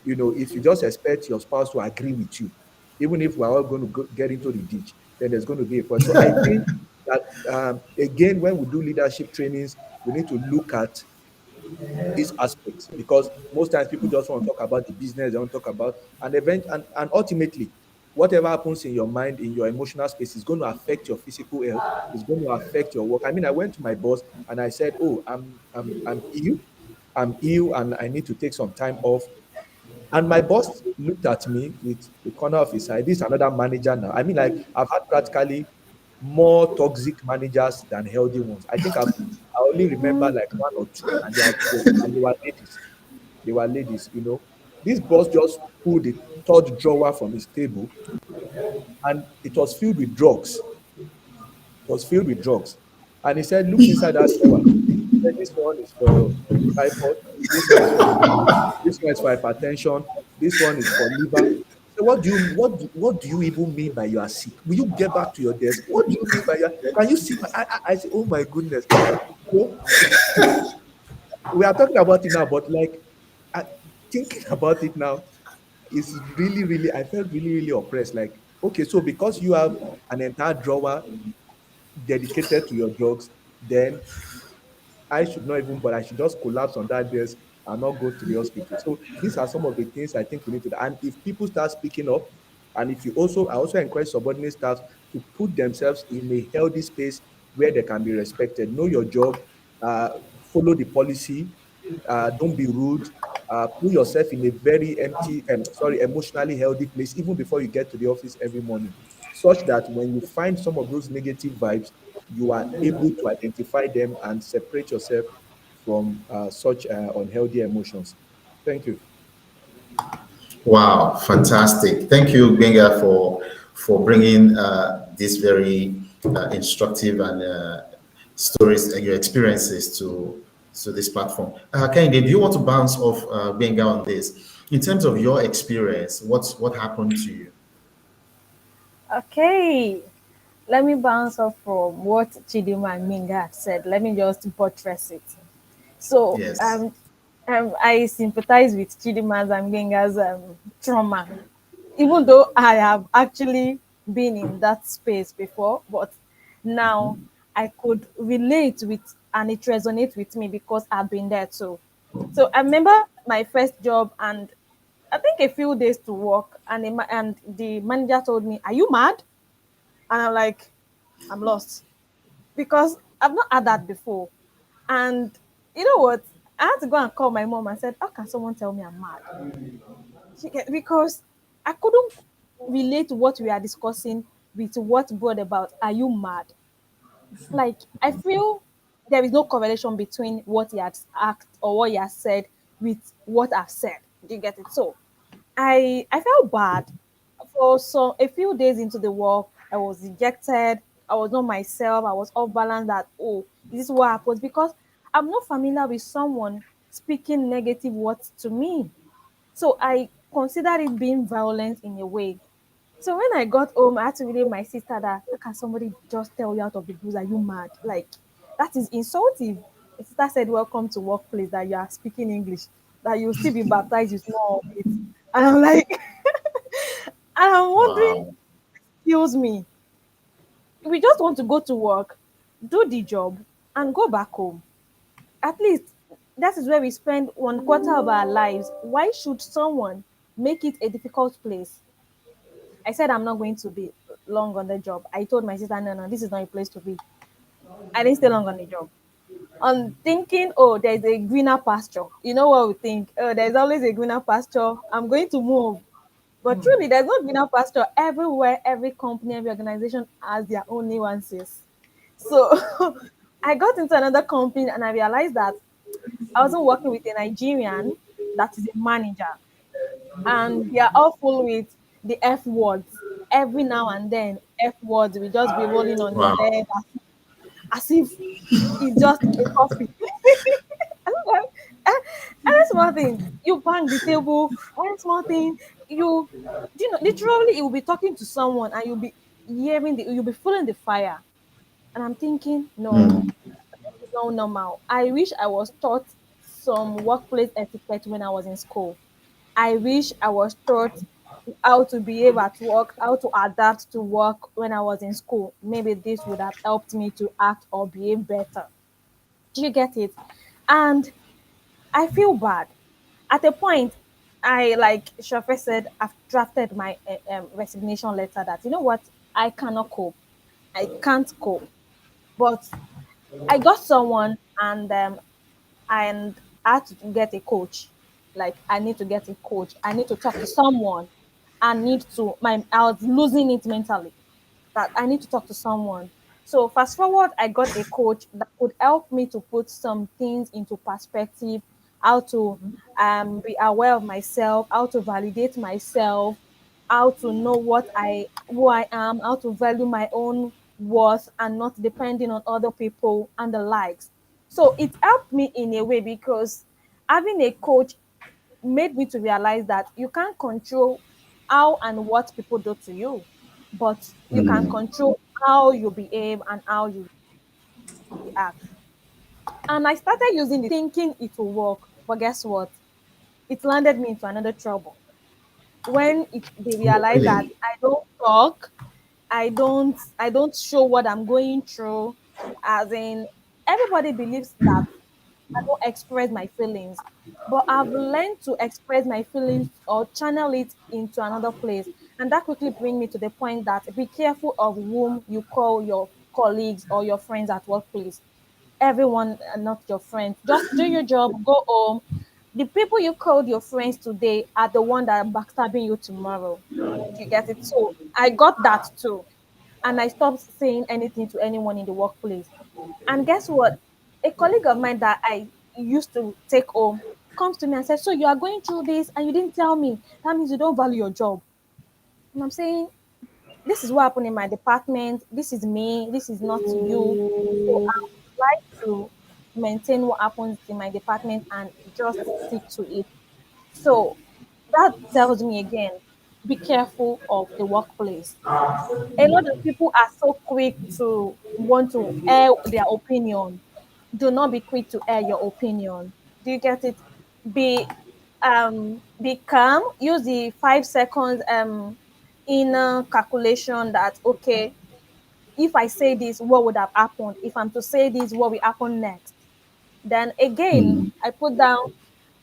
Speaker 8: if you just expect your spouse to agree with you, even if we're all going to get into the ditch, then there's going to be a point. So I think that, again, when we do leadership trainings, we need to look at these aspects, because most times people just want to talk about the business, they want to talk about an event, and ultimately, whatever happens in your mind, in your emotional space, is going to affect your physical health, is going to affect your work. I mean, I went to my boss and I said, "Oh, I'm ill and I need to take some time off." And my boss looked at me with the corner of his eye. This is another manager now. I mean, like, I've had practically more toxic managers than healthy ones. I only remember like one or two, and they were ladies. They were ladies. This boss just pulled the third drawer from his table and it was filled with drugs. It was filled with drugs. And he said, look inside that drawer. He said, this one is for typhoid, this one is for this one is for hypertension, this one is for liver. So what do you even mean by you are sick? Will you get back to your desk? What do you mean by can you see? I say, oh my goodness. So, we are talking about it now, but like thinking about it now is really, really, I felt really, really oppressed. Like, okay, so because you have an entire drawer dedicated to your drugs, then I should not even, but I should just collapse on that desk and not go to the hospital. So these are some of the things I think we need to do. And if people start speaking up, and if you also, I also encourage subordinate staff to put themselves in a healthy space where they can be respected. Know your job, follow the policy, don't be rude, put yourself in a very emotionally healthy place even before you get to the office every morning, such that when you find some of those negative vibes, you are able to identify them and separate yourself from such unhealthy emotions. Thank you.
Speaker 5: Wow, fantastic! Thank you, Benga, for bringing this very instructive and stories and your experiences to this platform. Kehinde, do you want to bounce off Benga on this? In terms of your experience, what happened to you?
Speaker 7: Okay, let me bounce off from what Chidima and Minga said. Let me just buttress it. So,
Speaker 5: Yes.
Speaker 7: I sympathize with Chidima's and Minga's trauma, even though I have actually been in that space before, but now I could relate with, and it resonates with me because I've been there too. So I remember my first job, and I think a few days to work, and the manager told me, "Are you mad?" And I'm like, "I'm lost," because I've not had that before. And you know what? I had to go and call my mom and said, "How can someone tell me I'm mad?" Because I couldn't relate to what we are discussing with what brought about. Are you mad? Like, I feel there is no correlation between what he has asked or what he has said with what I've said. Do you get it? So I felt bad for a few days into the work. I was rejected. I was not myself. I was off balance. That, oh, this is what happens because I'm not familiar with someone speaking negative words to me. So I consider it being violent in a way. So when I got home, I had to relay my sister that, how can somebody just tell you out of the blue, are you mad? Like, that is insultive. My sister said, welcome to workplace, that you are speaking English, that you'll still be baptized with more of it. And I'm like, and I'm wondering,
Speaker 5: Wow.
Speaker 7: excuse me, we just want to go to work, do the job, and go back home. At least that is where we spend 1/4 of our lives. Why should someone make it a difficult place? I said I'm not going to be long on the job. I told my sister, no, no, this is not a place to be. I didn't stay long on the job. On thinking, oh, there's a greener pasture. You know what we think? Oh, there's always a greener pasture. I'm going to move. But truly, there's no greener pasture everywhere. Every company, every organization has their own nuances. So I got into another company and I realized that I wasn't working with a Nigerian that is a manager, and they are all full with the F words. Every now and then, F words will just be rolling on your
Speaker 5: Wow.
Speaker 7: head as if it's just a coffee. I don't know. Any small thing, you bang the table, any small thing, you know, literally, you'll be talking to someone and you'll be you'll be feeling the fire. And I'm thinking, no,
Speaker 5: Mm.
Speaker 7: it's not normal. I wish I was taught some workplace etiquette when I was in school. I wish I was taught how to behave at work, how to adapt to work when I was in school. Maybe this would have helped me to act or behave better. Do you get it? And I feel bad. At a point, I, like Shafe said, I've drafted my resignation letter that, you know what, I cannot cope. I can't cope. But I got someone, and I had to get a coach. Like, I need to get a coach. I need to talk to someone. I was losing it mentally. That I need to talk to someone. So fast forward, I got a coach that could help me to put some things into perspective how to be aware of myself, how to validate myself, how to know who I am, how to value my own worth and not depending on other people and the likes. So it helped me in a way because having a coach made me to realize that you can't control how and what people do to you, but you can control how you behave and how you react. And I started using it thinking it will work, but guess what? It landed me into another trouble. When they realized that
Speaker 5: Really?
Speaker 7: I don't talk, I don't show what I'm going through, as in everybody believes that I don't express my feelings. But I've learned to express my feelings or channel it into another place. And that quickly brings me to the point that be careful of whom you call your colleagues or your friends at workplace. Everyone are not your friends. Just do your job, go home. The people you called your friends today are the one that are backstabbing you tomorrow. You get it? So I got that too. And I stopped saying anything to anyone in the workplace. And guess what? A colleague of mine that I used to take home comes to me and says, "So you are going through this and you didn't tell me. That means you don't value your job." And I'm saying, this is what happened in my department. This is me. This is not you. So I would like to maintain what happens in my department and just stick to it. So that tells me again, be careful of the workplace. A lot of people are so quick to want to air their opinion. Do not be quick to air your opinion. Do you get it? Be be calm. Use the 5 seconds inner calculation that okay, if I say this, what would have happened? If I'm to say this, what will happen next? Then again, I put down,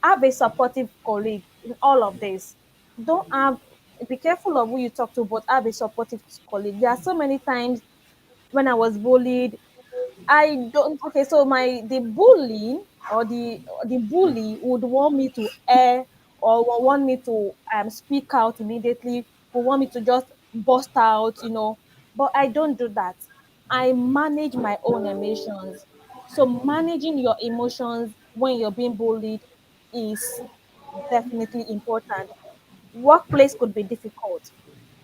Speaker 7: have a supportive colleague in all of this. Don't have Be careful of who you talk to, but have a supportive colleague. There are so many times when I was bullied, I don't okay, so my the bullying or the bully would want me to air or would want me to speak out immediately, would want me to just burst out, but I don't do that. I manage my own emotions. So managing your emotions when you're being bullied is definitely important. Workplace could be difficult.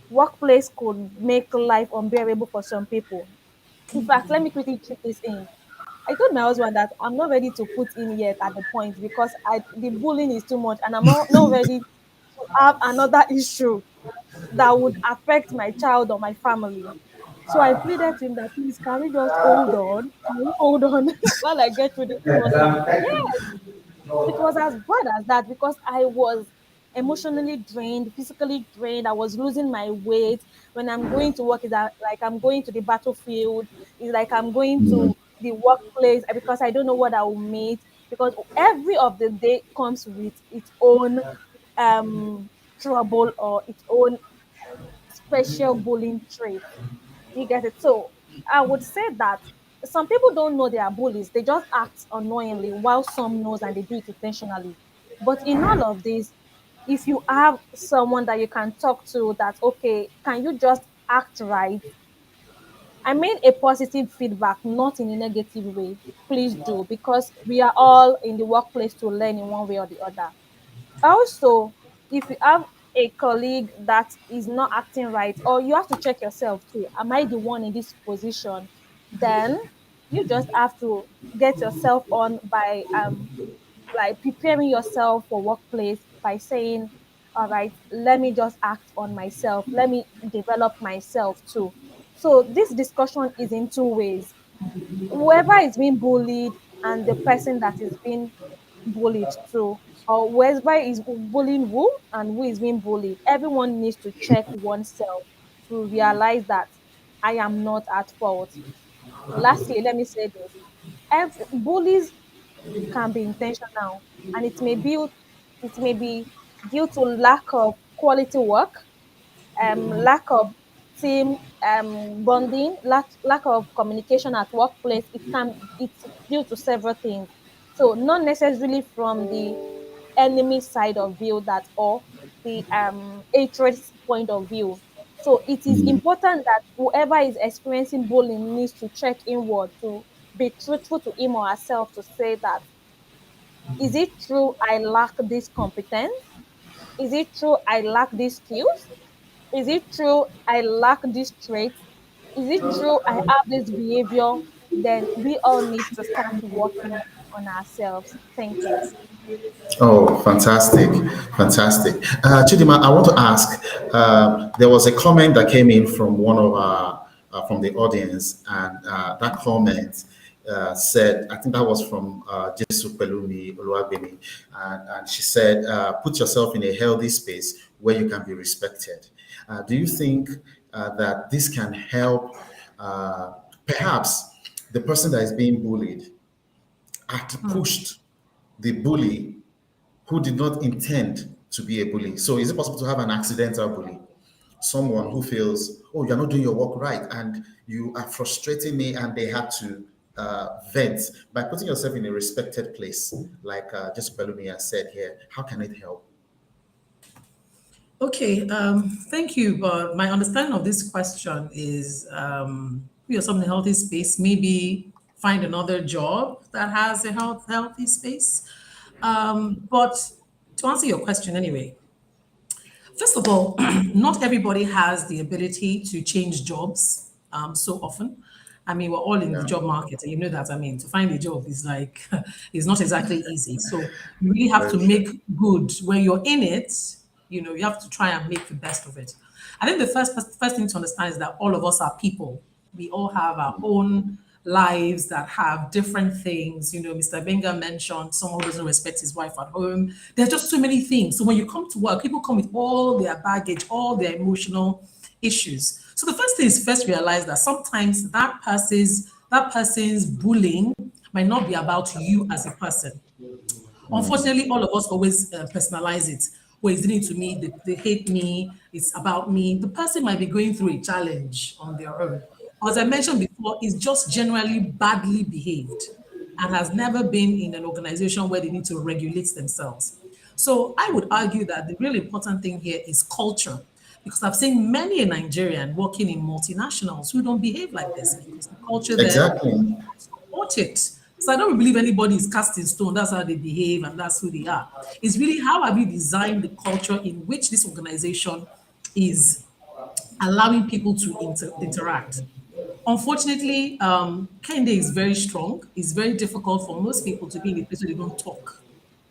Speaker 7: Workplace could make life unbearable for some people. In fact, let me quickly chip this in. I told my husband that I'm not ready to put in yet at the point because the bullying is too much and I'm not ready to have another issue that would affect my child or my family. So I pleaded to him that please can we just hold on, can we hold on while I get through this process. Yes, it was as bad as that because I was emotionally drained, physically drained. I was losing my weight. When I'm going to work, is that like I'm going to the battlefield. It's like I'm going to the workplace because I don't know what I will meet. Because every of the day comes with its own trouble or its own special bullying trait. Do you get it? So I would say that some people don't know they are bullies. They just act unknowingly, while some knows and they do it intentionally. But in all of this, if you have someone that you can talk to, that okay, can you just act right? I mean a positive feedback, not in a negative way. Please do because we are all in the workplace to learn in one way or the other. Also, if you have a colleague that is not acting right, or you have to check yourself too, am I the one in this position? Then you just have to get yourself on by like preparing yourself for workplace by saying, all right, let me just act on myself, let me develop myself too. So this discussion is in two ways. Whoever is being bullied and the person that is being bullied too, or whoever is bullying who and who is being bullied, everyone needs to check oneself to realize that I am not at fault. Lastly, let me say this. Bullies can be intentional and it may be due to lack of quality work, lack of team bonding, lack of communication at workplace. It's due to several things. So not necessarily from the enemy side of view that or the hatred point of view. So it is important that whoever is experiencing bullying needs to check inward to be truthful to him or herself to say that Is it true I lack this competence? Is it true I lack these skills? Is it true I lack this trait? Is it true I have this behavior? Then we all need to start working on ourselves. Thank you.
Speaker 5: Oh, fantastic, fantastic. Chidima, I want to ask. There was a comment that came in from one of our from the audience, and that comment said, I think that was from Jesu Pelumi Oluwabemi, and she said, "Put yourself in a healthy space where you can be respected." Do you think that this can help? Perhaps the person that is being bullied had pushed the bully who did not intend to be a bully. So is it possible to have an accidental bully? Someone who feels, oh, you're not doing your work right, and you are frustrating me, and they had to vent by putting yourself in a respected place, like just Belumi has said here. How can it help?
Speaker 6: Okay, thank you. But my understanding of this question is put yourself in a healthy space, maybe find another job that has a healthy space. But to answer your question anyway, first of all, not everybody has the ability to change jobs so often. I mean, we're all in the job market, and you know that. I mean, to find a job is like, it's not exactly easy. So you really have to make good when you're in it. You know, you have to try and make the best of it. I think the first thing to understand is that all of us are people. We all have our own lives that have different things. You know, Mr. Benga mentioned someone who doesn't respect his wife at home. There's just so many things. So when you come to work, people come with all their baggage, all their emotional issues. So the first thing is first realize that sometimes that person's bullying might not be about you as a person. Unfortunately, all of us always personalize it. Well, it's doing it to me, they hate me, it's about me. The person might be going through a challenge on their own. As I mentioned before, is just generally badly behaved and has never been in an organization where they need to regulate themselves. So I would argue that the really important thing here is culture, because I've seen many a Nigerian working in multinationals who don't behave like this because the culture there
Speaker 5: Exactly.
Speaker 6: support it. So I don't believe anybody is cast in stone. That's how they behave and that's who they are. It's really how have you designed the culture in which this organization is allowing people to interact. Unfortunately, Kende is very strong. It's very difficult for most people to be in a place where they don't talk.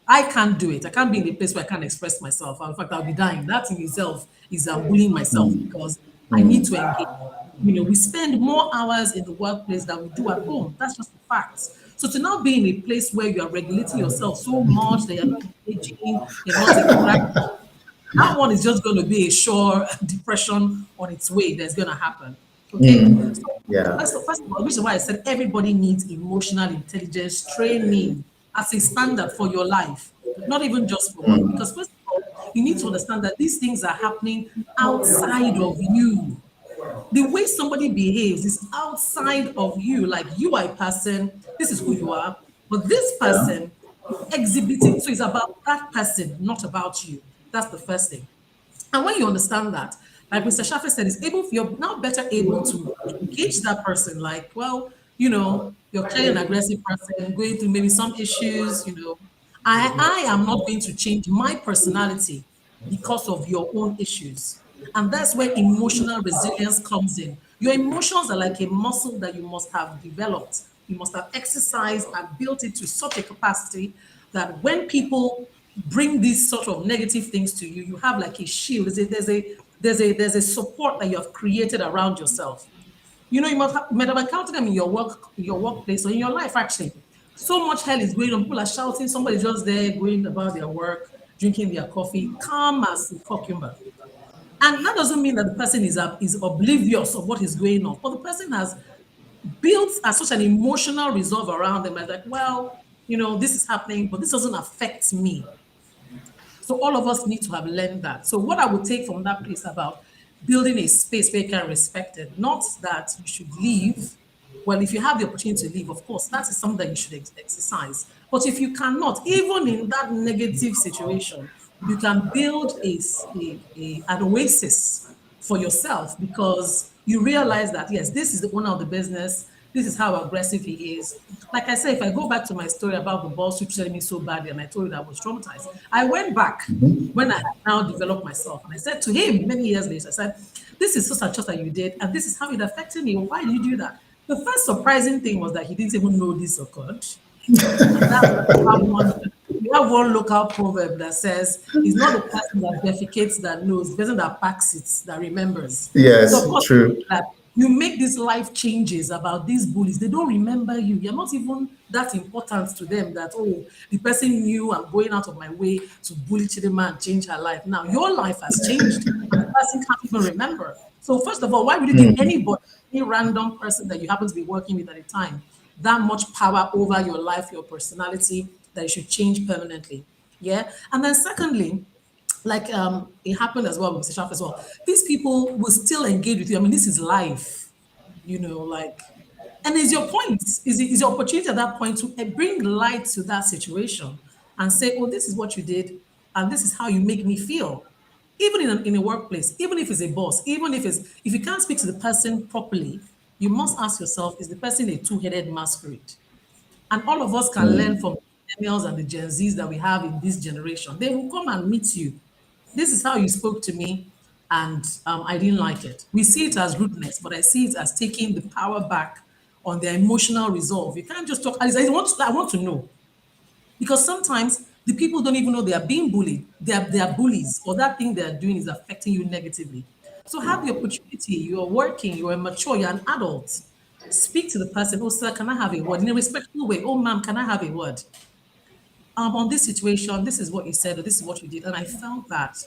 Speaker 6: I can't do it. I can't be in a place where I can't express myself. In fact, I'll be dying. That in itself is bullying myself because I need to engage. You know, we spend more hours in the workplace than we do at home. That's just a fact. So to now be in a place where you are regulating yourself so much that you're not engaging, you're not interacting, that one is just going to be a sure depression on its way that's going to happen. Okay. So
Speaker 5: Yeah.
Speaker 6: first of all, which is why I said everybody needs emotional intelligence training as a standard for your life, not even just for work. Because first of all, you need to understand that these things are happening outside of you. The way somebody behaves is outside of you. Like you are a person, this is who you are, but this person exhibiting. So it's about that person, not about you. That's the first thing. And when you understand that, like Mr. Shafi said, you're now better able to engage that person. Like, well, you know, you're clearly an aggressive person, going through maybe some issues, you know. I am not going to change my personality because of your own issues. And that's where emotional resilience comes in. Your emotions are like a muscle that you must have developed. You must have exercised and built it to such a capacity that when people bring these sort of negative things to you, you have like a shield. There's a support that you have created around yourself. You know, you might have encountered them in your workplace or in your life actually. So much hell is going on. People are shouting, somebody's just there going about their work, drinking their coffee, calm as a cucumber. And that doesn't mean that the person is oblivious of what is going on, but the person has built such an emotional resolve around them. Like, well, you know, this is happening, but this doesn't affect me. So all of us need to have learned that. So what I would take from that place about building a space where you can respect it, not that you should leave. Well, if you have the opportunity to leave, of course, that is something that you should exercise. But if you cannot, even in that negative situation, you can build an oasis for yourself because you realize that, yes, this is the owner of the business. This is how aggressive he is. Like I said, if I go back to my story about the boss who treated me so badly and I told you that I was traumatized, I went back when I had now developed myself and I said to him many years later, I said, this is such and such that you did, and this is how it affected me. Why did you do that? The first surprising thing was that he didn't even know this occurred. And that's we have one local proverb that says, it's not the person that defecates that knows, the person that packs it that remembers.
Speaker 5: Yes,
Speaker 6: So of course,
Speaker 5: true.
Speaker 6: that you make these life changes about these bullies. They don't remember you. You're not even that important to them that, oh, the person knew I'm going out of my way to bully Chidima and change her life. Now, your life has changed and the person can't even remember. So first of all, why would you give anybody, any random person that you happen to be working with at a time, that much power over your life, your personality, that you should change permanently? Yeah. And then secondly, like it happened as well with Mr. Sharp as well. These people will still engage with you. I mean, this is life, like, and is your point, is your opportunity at that point to bring light to that situation and say, oh, this is what you did, and this is how you make me feel. Even in a workplace, even if it's a boss, even if you can't speak to the person properly, you must ask yourself, is the person a two-headed masquerade? And all of us can learn from the millennials and the Gen Zs that we have in this generation. They will come and meet you. This is how you spoke to me, and I didn't like it. We see it as rudeness, but I see it as taking the power back on their emotional resolve. You can't just talk. I want to know. Because sometimes the people don't even know they are being bullied. They are bullies, or that thing they are doing is affecting you negatively. So have the opportunity. You are working, you are mature, you're an adult. Speak to the person. Oh, sir, can I have a word? In a respectful way. Oh, ma'am, can I have a word? On this situation, this is what you said, or this is what you did. And I felt that,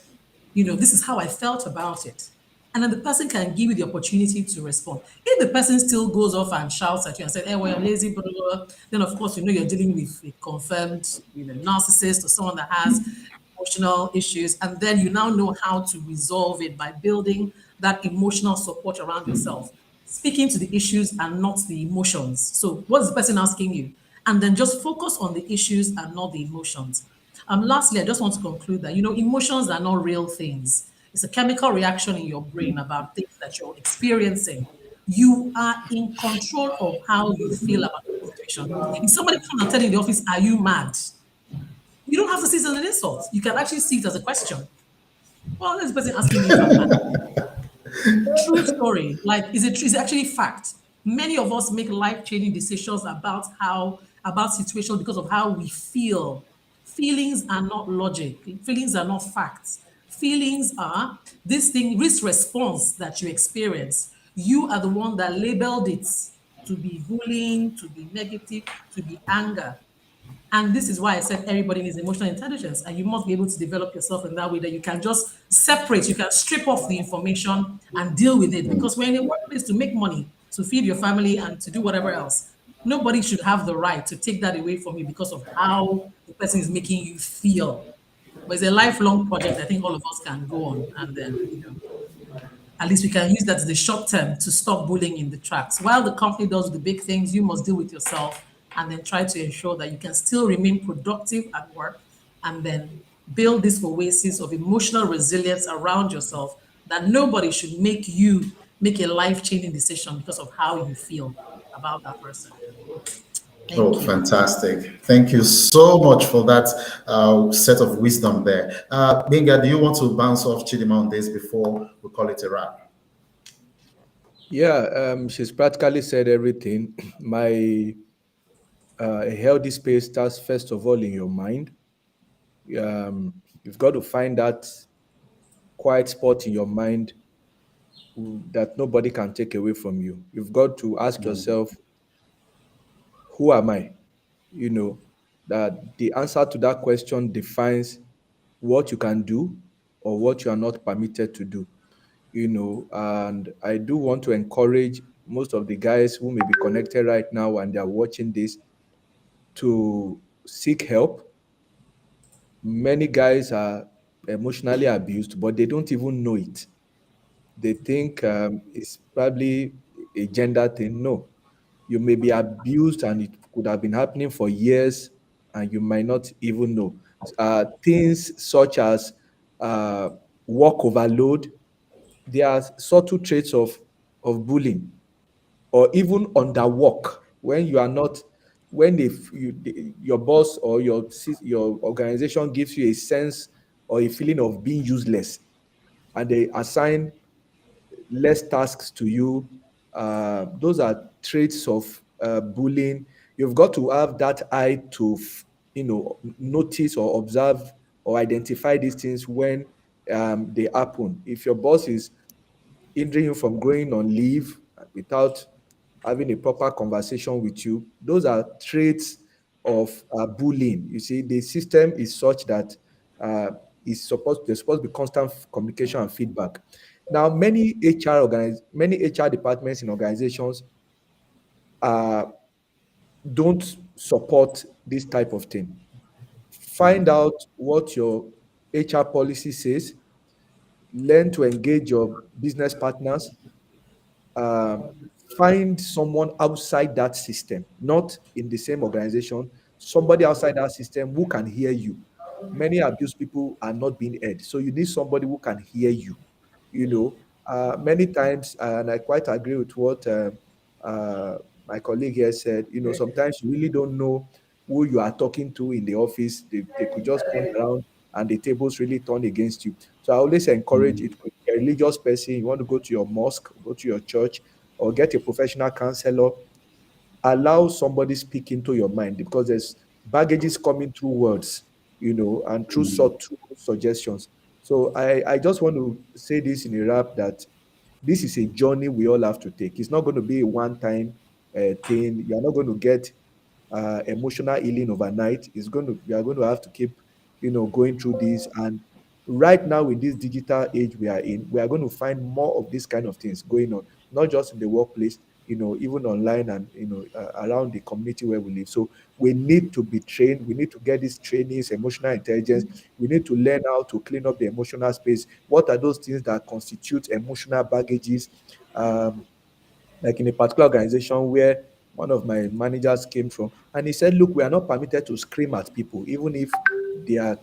Speaker 6: this is how I felt about it. And then the person can give you the opportunity to respond. If the person still goes off and shouts at you and says, hey, well, you're lazy, blah, blah, blah, then of course, you're dealing with a confirmed, narcissist or someone that has emotional issues. And then you now know how to resolve it by building that emotional support around yourself, speaking to the issues and not the emotions. So what's the person asking you? And then just focus on the issues and not the emotions. Lastly, I just want to conclude that, emotions are not real things. It's a chemical reaction in your brain about things that you're experiencing. You are in control of how you feel about the situation. If somebody comes and tell you in the office, are you mad? You don't have to see it as an insult. You can actually see it as a question. Well, this person asking me if I'm mad. True story. Like, is it actually fact? Many of us make life-changing decisions about situations because of how we feel. Feelings are not logic. Feelings are not facts. Feelings are this response that you experience. You are the one that labeled it to be bullying, to be negative, to be anger. And this is why I said everybody needs emotional intelligence, and you must be able to develop yourself in that way that you can just separate, you can strip off the information and deal with it. Because we're in a workplace to make money, to feed your family, and to do whatever else. Nobody should have the right to take that away from you because of how the person is making you feel. But it's a lifelong project. I think all of us can go on, and then at least we can use that as the short term to stop bullying in the tracks. While the company does the big things, you must deal with yourself and then try to ensure that you can still remain productive at work and then build this oasis of emotional resilience around yourself, that nobody should make you make a life-changing decision because of how you feel about that person.
Speaker 5: Thank you. Fantastic. Thank you so much for that set of wisdom there. Gbenga, do you want to bounce off Chidima on this before we call it a wrap?
Speaker 8: Yeah, she's practically said everything. A healthy space starts first of all in your mind. You've got to find that quiet spot in your mind that nobody can take away from you. You've got to ask yourself, who am I? That the answer to that question defines what you can do or what you are not permitted to do. And I do want to encourage most of the guys who may be connected right now and they're watching this to seek help. Many guys are emotionally abused, but they don't even know it. They think it's probably a gender thing. No, you may be abused and it could have been happening for years and you might not even know. Things such as work overload, they are subtle traits of bullying. or even under work, when you are not, when your boss or your organization gives you a sense or a feeling of being useless, and they assign less tasks to you. Those are traits of bullying. You've got to have that eye to, notice or observe or identify these things when they happen. If your boss is hindering you from going on leave without having a proper conversation with you, those are traits of bullying. You see, the system is such that there's supposed to be constant communication and feedback. Now, many HR departments in organizations uh, don't support this type of thing. Find out what your HR policy says. Learn to engage your business partners. um, Find someone outside that system, not in the same organization, somebody outside that system who can hear you. Many abused people are not being heard, so you need somebody who can hear you. Many times, and I quite agree with what uh, my colleague here said. Sometimes you really don't know who you are talking to in the office. They could just turn around and the tables really turn against you. So I always encourage, it could be a religious person, you want to go to your mosque, go to your church, or get a professional counselor. Allow somebody speak into your mind, because there's baggages coming through words, and through subtle suggestions. So I just want to say this in a wrap, that this is a journey we all have to take. It's not going to be a one-time thing. You're not going to get emotional healing overnight. We are going to have to keep, going through this. And right now, in this digital age we are in, we are going to find more of these kind of things going on, not just in the workplace, even online, and around the community where we live. So we need to be trained. We need to get these trainings, emotional intelligence. We need to learn how to clean up the emotional space. What are those things that constitute emotional baggages? Like in a particular organization where one of my managers came from, and he said, "Look, we are not permitted to scream at people, even if they are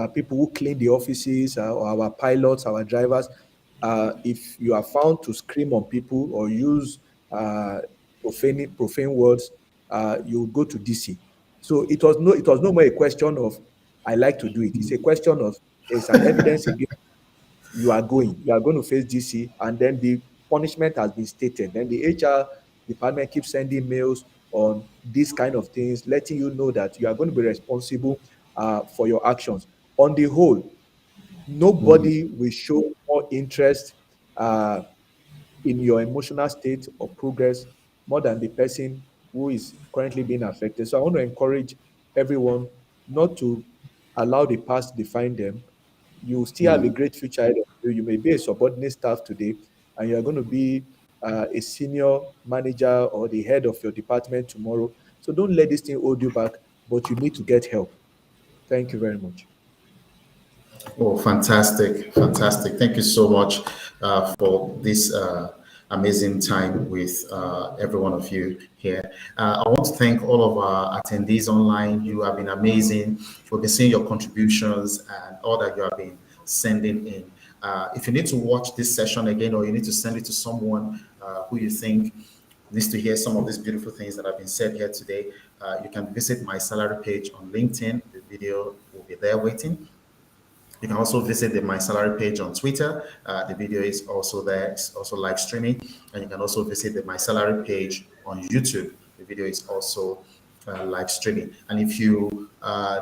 Speaker 8: people who clean the offices, or our pilots, our drivers. If you are found to scream on people or use profane words, you go to DC." So it was no more a question of I like to do it. It's a question of there's an evidence against you are going to face GC, and then the punishment has been stated. Then the HR department keeps sending mails on these kind of things, letting you know that you are going to be responsible for your actions. On the whole, nobody will show more interest uh, in your emotional state or progress more than the person who is currently being affected. So I want to encourage everyone not to allow the past define them. You still have a great future ahead of you. You may be a subordinate staff today, and you're going to be a senior manager or the head of your department tomorrow. So don't let this thing hold you back, but you need to get help. Thank you very much.
Speaker 5: Oh, fantastic. Fantastic. Thank you so much for this amazing time with every one of you here. I want to thank all of our attendees online. You have been amazing. We've been seeing your contributions and all that you have been sending in. If you need to watch this session again, or you need to send it to someone who you think needs to hear some of these beautiful things that have been said here today, you can visit my salary page on LinkedIn. The video will be there waiting. You can also visit the My Salary page on Twitter. The video is also there. It's also live streaming. And you can also visit the My Salary page on YouTube. The video is also live streaming. And if you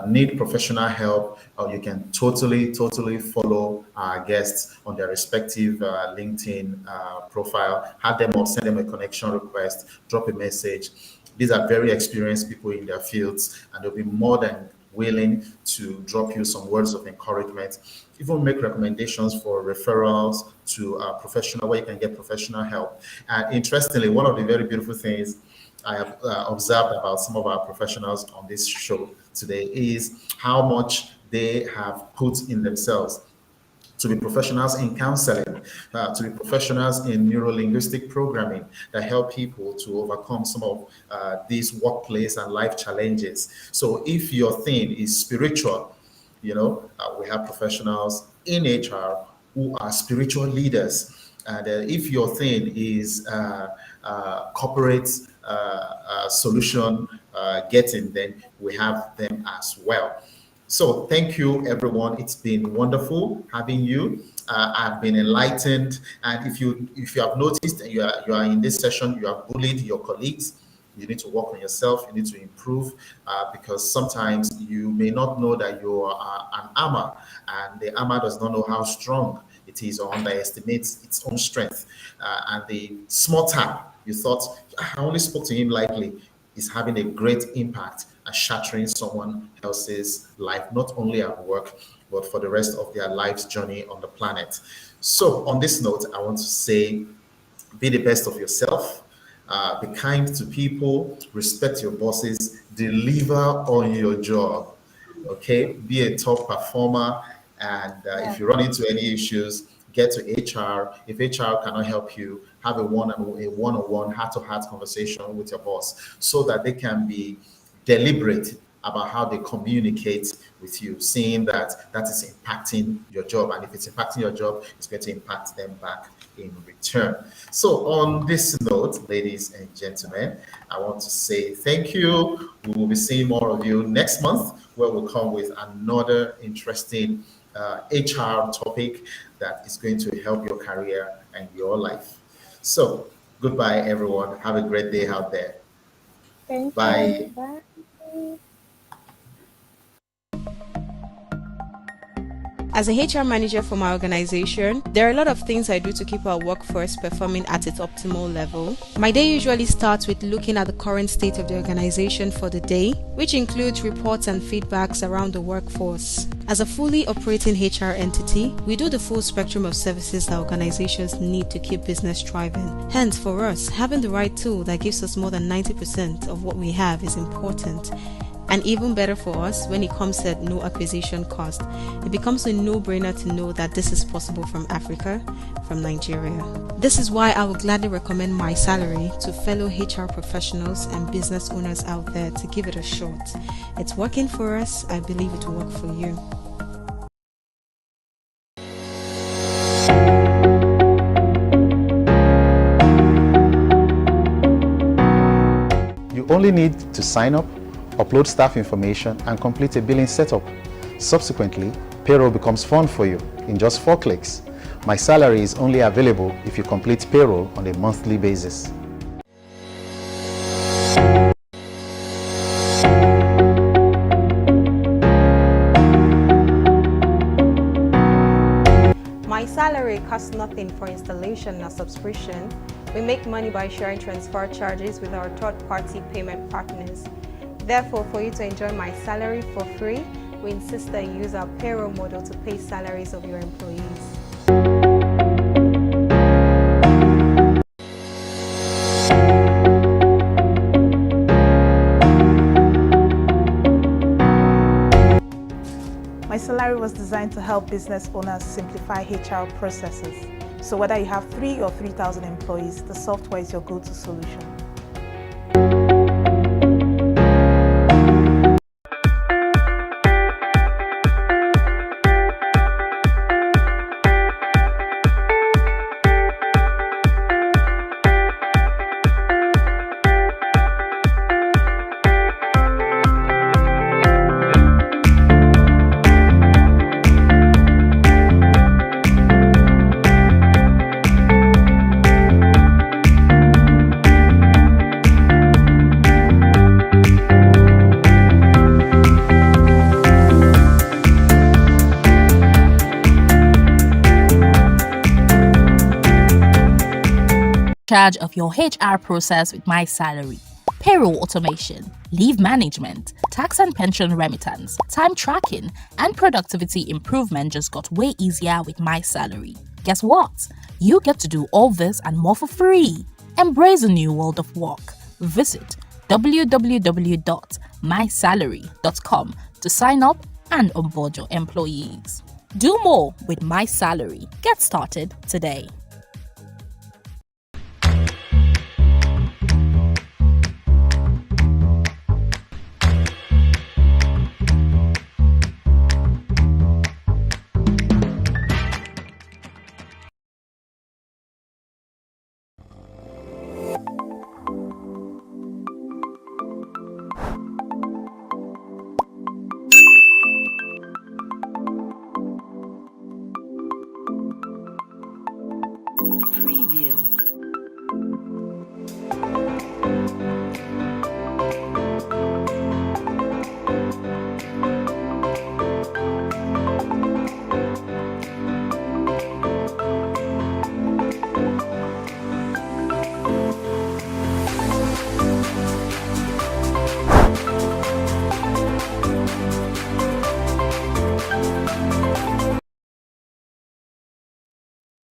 Speaker 5: need professional help, you can totally follow our guests on their respective LinkedIn profile. Have them or send them a connection request, drop a message. These are very experienced people in their fields, and they'll be more than willing to drop you some words of encouragement, even make recommendations for referrals to a professional where you can get professional help. And interestingly, one of the very beautiful things I have observed about some of our professionals on this show today is how much they have put in themselves to be professionals in counseling, to be professionals in neuro-linguistic programming that help people to overcome some of these workplace and life challenges. So if your thing is spiritual, we have professionals in HR who are spiritual leaders. And if your thing is corporate solution getting, then we have them as well. So thank you, everyone. It's been wonderful having you. I've been enlightened, and if you have noticed and you are in this session, you have bullied your colleagues, you need to work on yourself, you need to improve, because sometimes you may not know that you are an armor, and the armor does not know how strong it is or underestimates its own strength. And the small tap you thought, I only spoke to him lightly, is having a great impact and shattering someone else's life, not only at work, but for the rest of their life's journey on the planet. So on this note, I want to say, be the best of yourself, be kind to people, respect your bosses, deliver on your job, okay? Be a top performer, and if you run into any issues, get to HR. If HR cannot help you, have a one-on-one, heart-to-heart conversation with your boss so that they can be deliberate about how they communicate with you, seeing that that is impacting your job. And if it's impacting your job, it's going to impact them back in return. So on this note, ladies and gentlemen, I want to say thank you. We will be seeing more of you next month, where we'll come with another interesting HR topic that is going to help your career and your life. So goodbye, everyone. Have a great day out there.
Speaker 7: Thank
Speaker 5: Bye.
Speaker 7: you. Bye.
Speaker 1: As a HR manager for my organization, there are a lot of things I do to keep our workforce performing at its optimal level. My day usually starts with looking at the current state of the organization for the day, which includes reports and feedbacks around the workforce. As a fully operating HR entity, we do the full spectrum of services that organizations need to keep business thriving. Hence, for us, having the right tool that gives us more than 90% of what we have is important. And even better for us when it comes to no acquisition cost. It becomes a no-brainer to know that this is possible from Africa, from Nigeria. This is why I would gladly recommend My Salary to fellow HR professionals and business owners out there to give it a shot. It's working for us. I believe it will work for you.
Speaker 4: You only need to sign up, upload staff information, and complete a billing setup. Subsequently, payroll becomes fun for you in just 4 clicks. My Salary is only available if you complete payroll on a monthly basis.
Speaker 1: My Salary costs nothing for installation or subscription. We make money by sharing transfer charges with our third-party payment partners. Therefore, for you to enjoy My Salary for free, we insist that you use our payroll model to pay salaries of your employees.
Speaker 3: My Salary was designed to help business owners simplify HR processes. So whether you have 3 or 3,000 employees, the software is your go-to solution.
Speaker 2: Charge of your HR process with My Salary. Payroll automation, leave management, tax and pension remittance, time tracking, and productivity improvement just got way easier with My Salary. Guess what? You get to do all this and more for free. Embrace a new world of work. Visit www.mysalary.com to sign up and onboard your employees. Do more with My Salary. Get started today.